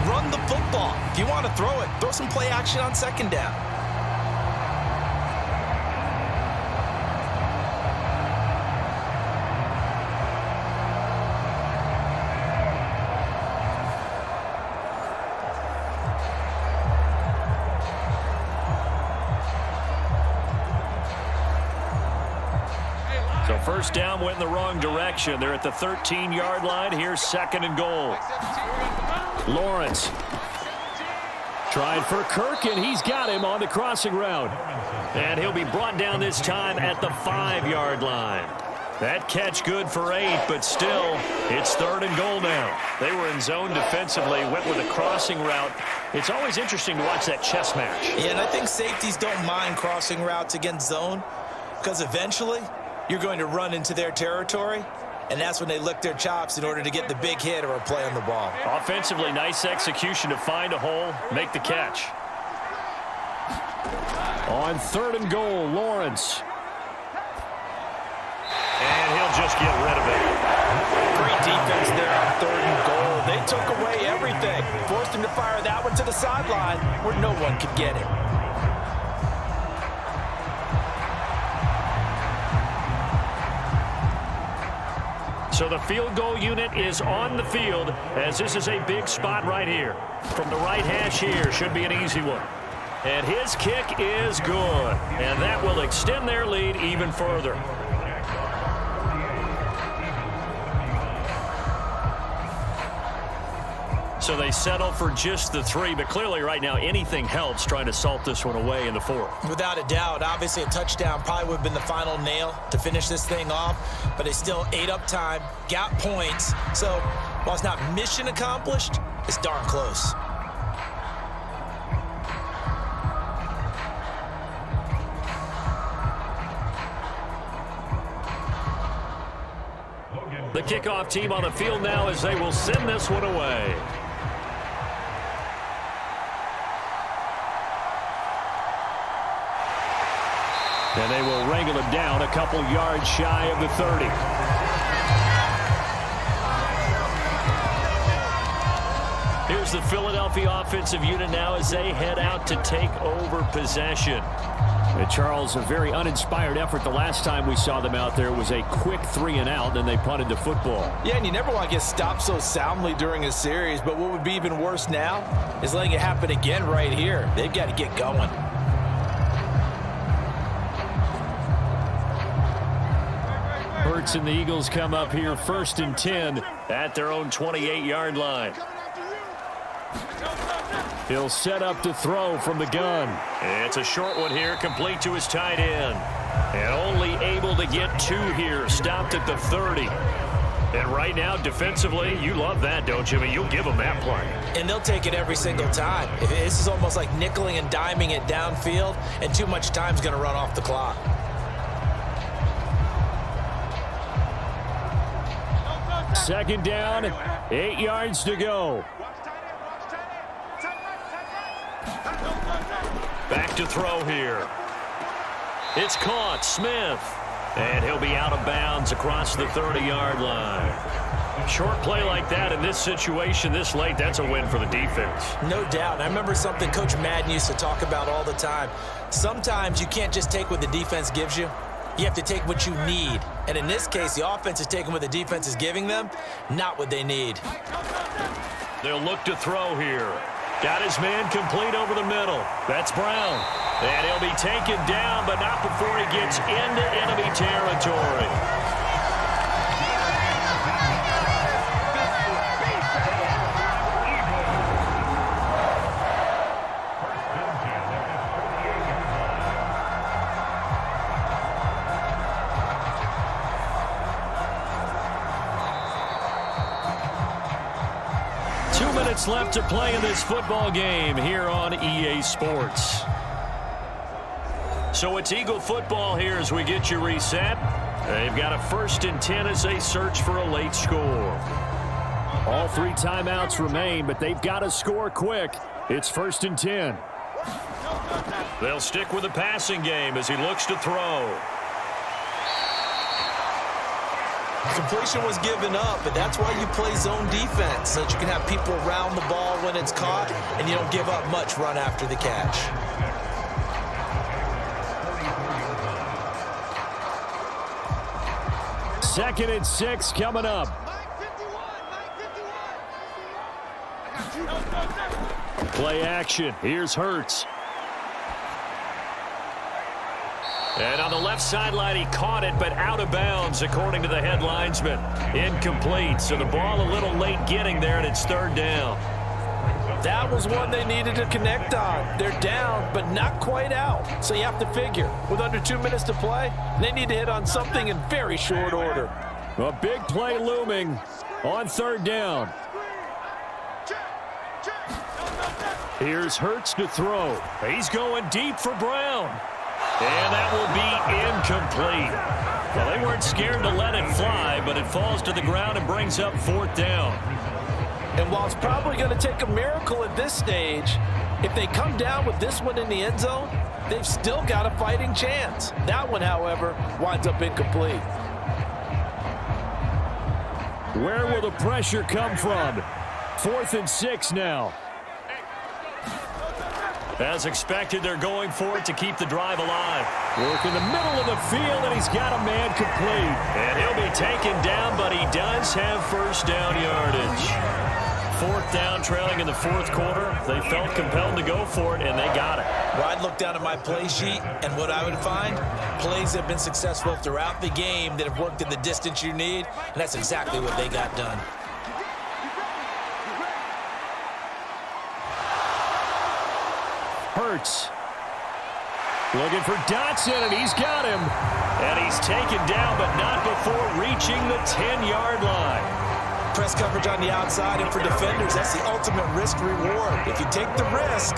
run the football. If you want to throw it, throw some play action on second down. So first down went in the wrong direction. They're at the 13-yard line. Here's second and goal. Lawrence trying for Kirk, and he's got him on the crossing route. And he'll be brought down this time at the 5-yard line. That catch good for 8, but still, it's third and goal now. They were in zone defensively, went with a crossing route. It's always interesting to watch that chess match. Yeah, and I think safeties don't mind crossing routes against zone because eventually you're going to run into their territory, and that's when they lick their chops in order to get the big hit or a play on the ball. Offensively, nice execution to find a hole, make the catch. On third and goal, Lawrence. And he'll just get rid of it. Great defense there on third and goal. They took away everything. Forced him to fire that one to the sideline where no one could get it. So the field goal unit is on the field as this is a big spot right here. From the right hash here, should be an easy one. And his kick is good. And that will extend their lead even further. So they settle for just the 3, but clearly right now anything helps trying to salt this one away in the 4th. Without a doubt, obviously a touchdown probably would have been the final nail to finish this thing off, but they still ate up time, got points. So while it's not mission accomplished, it's darn close. The The kickoff team on the field now as they will send this one away. And they will wrangle him down a couple yards shy of the 30. Here's the Philadelphia offensive unit now as they head out to take over possession. And Charles, a very uninspired effort. The last time we saw them out there was a quick 3-and-out, and they punted the football. Yeah, and you never want to get stopped so soundly during a series, but what would be even worse now is letting it happen again right here. They've got to get going. Hurts and the Eagles come up here 1st and 10 at their own 28-yard line. He'll set up to throw from the gun. It's a short one here, complete to his tight end. And only able to get 2 here, stopped at the 30. And right now, defensively, you love that, don't you? I mean, you'll give them that play. And they'll take it every single time. This is almost like nickeling and diming it downfield, and too much time's going to run off the clock. Second down, 8 yards to go. Back to throw here. It's caught, Smith. And he'll be out of bounds across the 30-yard line. Short play like that in this situation this late, that's a win for the defense. No doubt. I remember something Coach Madden used to talk about all the time. Sometimes you can't just take what the defense gives you. You have to take what you need. And in this case, the offense is taking what the defense is giving them, not what they need. They'll look to throw here. Got his man complete over the middle. That's Brown. And he'll be taken down, but not before he gets into enemy territory. 2 minutes left to play in this football game here on EA Sports. So it's Eagle football here as we get you reset. They've got a 1st and 10 as they search for a late score. All 3 timeouts remain, but they've got to score quick. It's 1st and 10. They'll stick with the passing game as he looks to throw. Completion was given up, but that's why you play zone defense, so that you can have people around the ball when it's caught, and you don't give up much run after the catch. Second and 6 coming up. Play action. Here's Hurts. And on the left sideline, he caught it, but out of bounds, according to the head linesman. Incomplete, so the ball a little late getting there, and it's 3rd down. That was one they needed to connect on. They're down, but not quite out. So you have to figure, with under 2 minutes to play, they need to hit on something in very short order. A big play looming on 3rd down. Here's Hurts to throw. He's going deep for Brown. And that will be incomplete. Well, they weren't scared to let it fly, but it falls to the ground and brings up 4th down. And while it's probably going to take a miracle at this stage, if they come down with this one in the end zone, they've still got a fighting chance. That one, however, winds up incomplete. Where will the pressure come from? 4th and 6 now. As expected, they're going for it to keep the drive alive. Work in the middle of the field, and he's got a man complete. And he'll be taken down, but he does have 1st down yardage. 4th down, trailing in the 4th quarter. They felt compelled to go for it, and they got it. Well, I'd look down at my play sheet, and what I would find, plays have been successful throughout the game that have worked in the distance you need, and that's exactly what they got done. Hurts. Looking for Dotson, and he's got him. And he's taken down, but not before reaching the 10-yard line. Press coverage on the outside, and for defenders, that's the ultimate risk-reward. If you take the risk,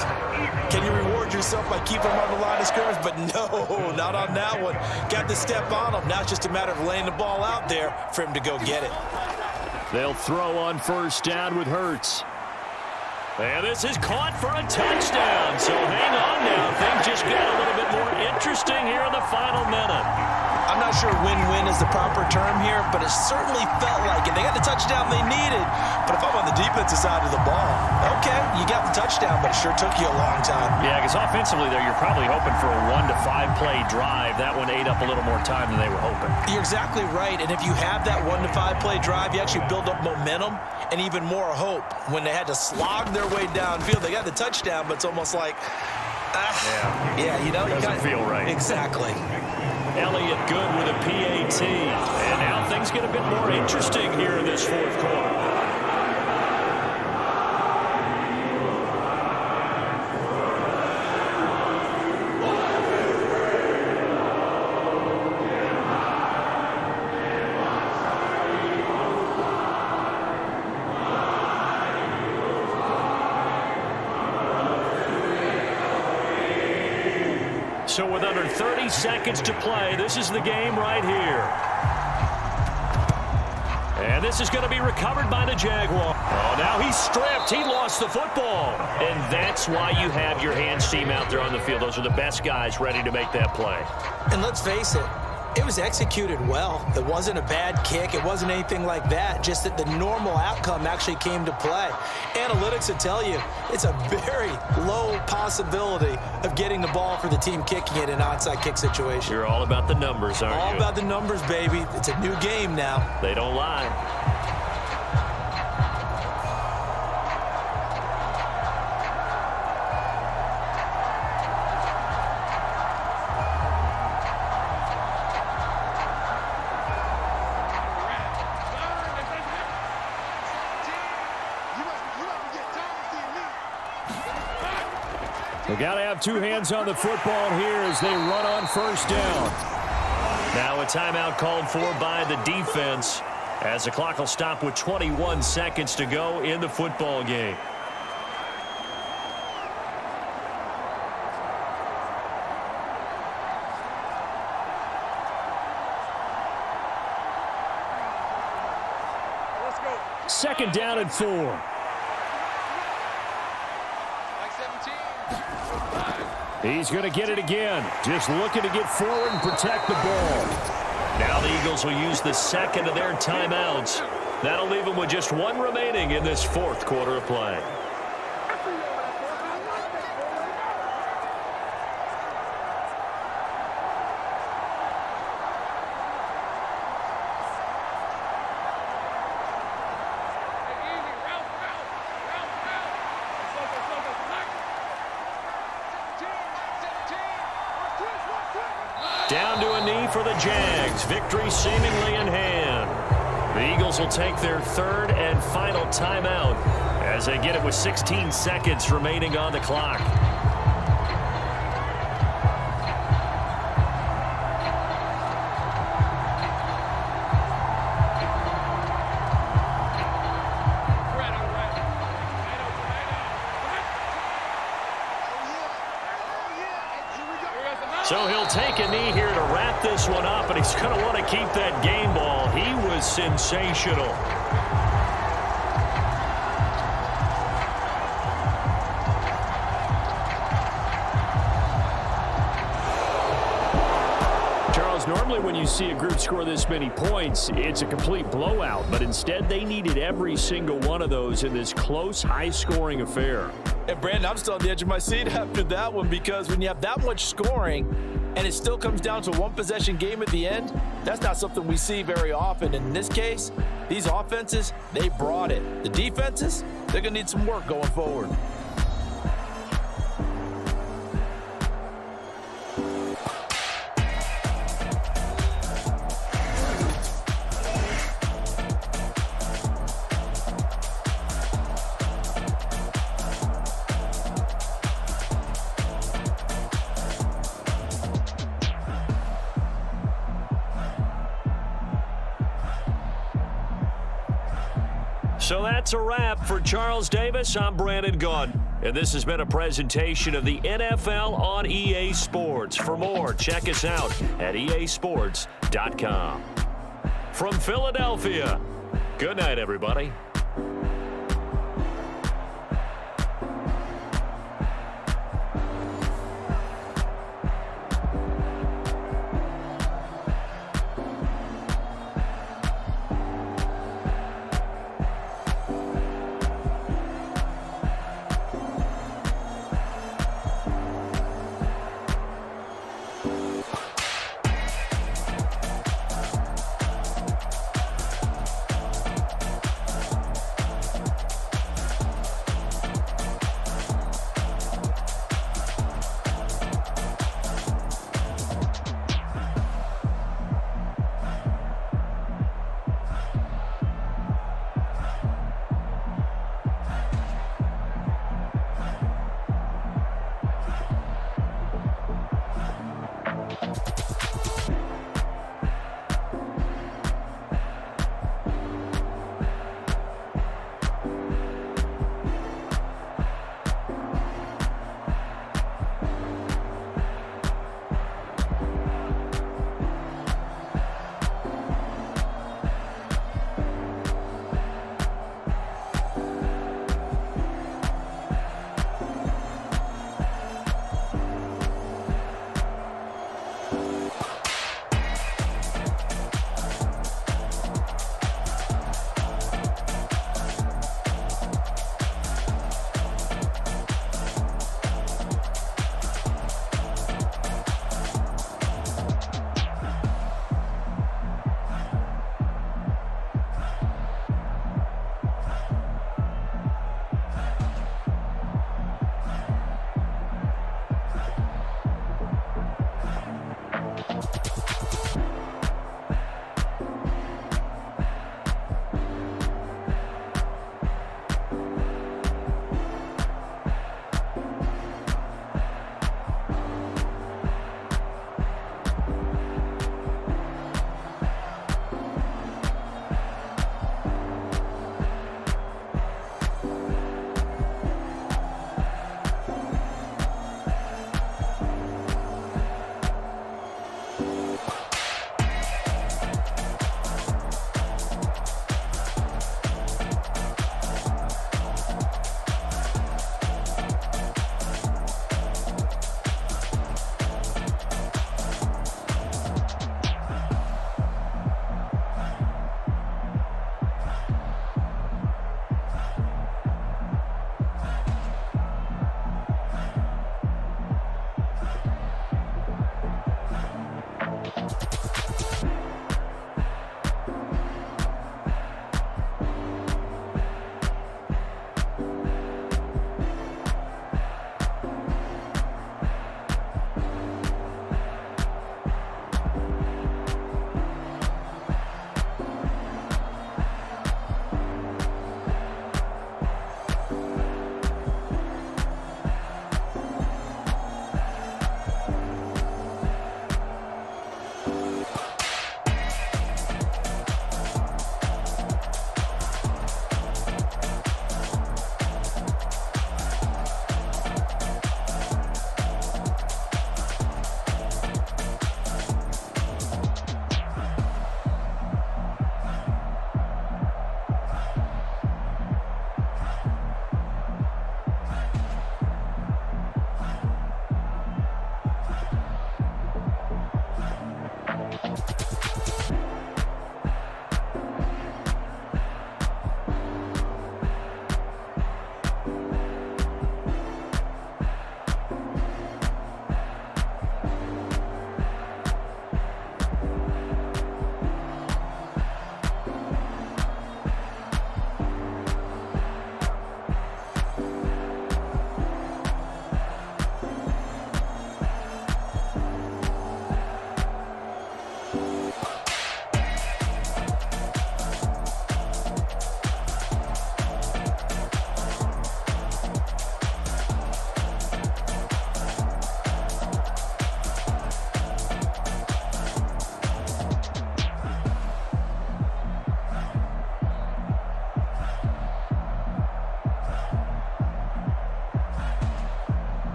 can you reward yourself? himself by keeping him on the line of scrimmage, but no, not on that one. Got to step on him. Now it's just a matter of laying the ball out there for him to go get it. They'll throw on first down with Hurts. And this is caught for a touchdown. So hang on now. Things just got a little bit more interesting here in the final minute. I'm not sure win-win is the proper term here, but it certainly felt like it. They got the touchdown they needed, but if I'm on the defensive side of the ball, okay, you got the touchdown, but it sure took you a long time. Yeah, because offensively there, you're probably hoping for a 1 to 5 play drive. That one ate up a little more time than they were hoping. You're exactly right, and if you have that 1 to 5 play drive, you actually build up momentum and even more hope. When they had to slog their way downfield, they got the touchdown, but it's almost like, you know, you doesn't feel right. Exactly. Elliott good with a PAT. And now things get a bit more interesting here in this fourth quarter. So with under 30 seconds to play, this is the game right here. And this is going to be recovered by the Jaguars. Oh, now he's stripped. He lost the football. And that's why you have your hands team out there on the field. Those are the best guys ready to make that play. And let's face it, it was executed well. It wasn't a bad kick. It wasn't anything like that. Just that the normal outcome actually came to play. Analytics will tell you it's a very low possibility of getting the ball for the team kicking it in an onside kick situation. You're all about the numbers, aren't you? All about the numbers, baby. It's a new game now. They don't lie. They got to have two hands on the football here as they run on first down. Now a timeout called for by the defense as the clock will stop with 21 seconds to go in the football game. Let's go. Second down and 4. He's going to get it again. Just looking to get forward and protect the ball. Now the Eagles will use the second of their timeouts. That'll leave them with just one remaining in this fourth quarter of play. Down to a knee for the Jags. Victory seemingly in hand. The Eagles will take their third and final timeout as they get it with 16 seconds remaining on the clock. So he'll take a knee here to wrap this one up, and he's going to want to keep that game ball. He was sensational. Charles, normally when you see a group score this many points, it's a complete blowout, but instead they needed every single one of those in this close, high-scoring affair. And Brandon, I'm still on the edge of my seat after that one because when you have that much scoring and it still comes down to a one-possession game at the end, that's not something we see very often. In this case, these offenses, they brought it. The defenses, they're going to need some work going forward. So that's a wrap for Charles Davis. I'm Brandon Gaudin. And this has been a presentation of the NFL on EA Sports. For more, check us out at easports.com. From Philadelphia, good night, everybody.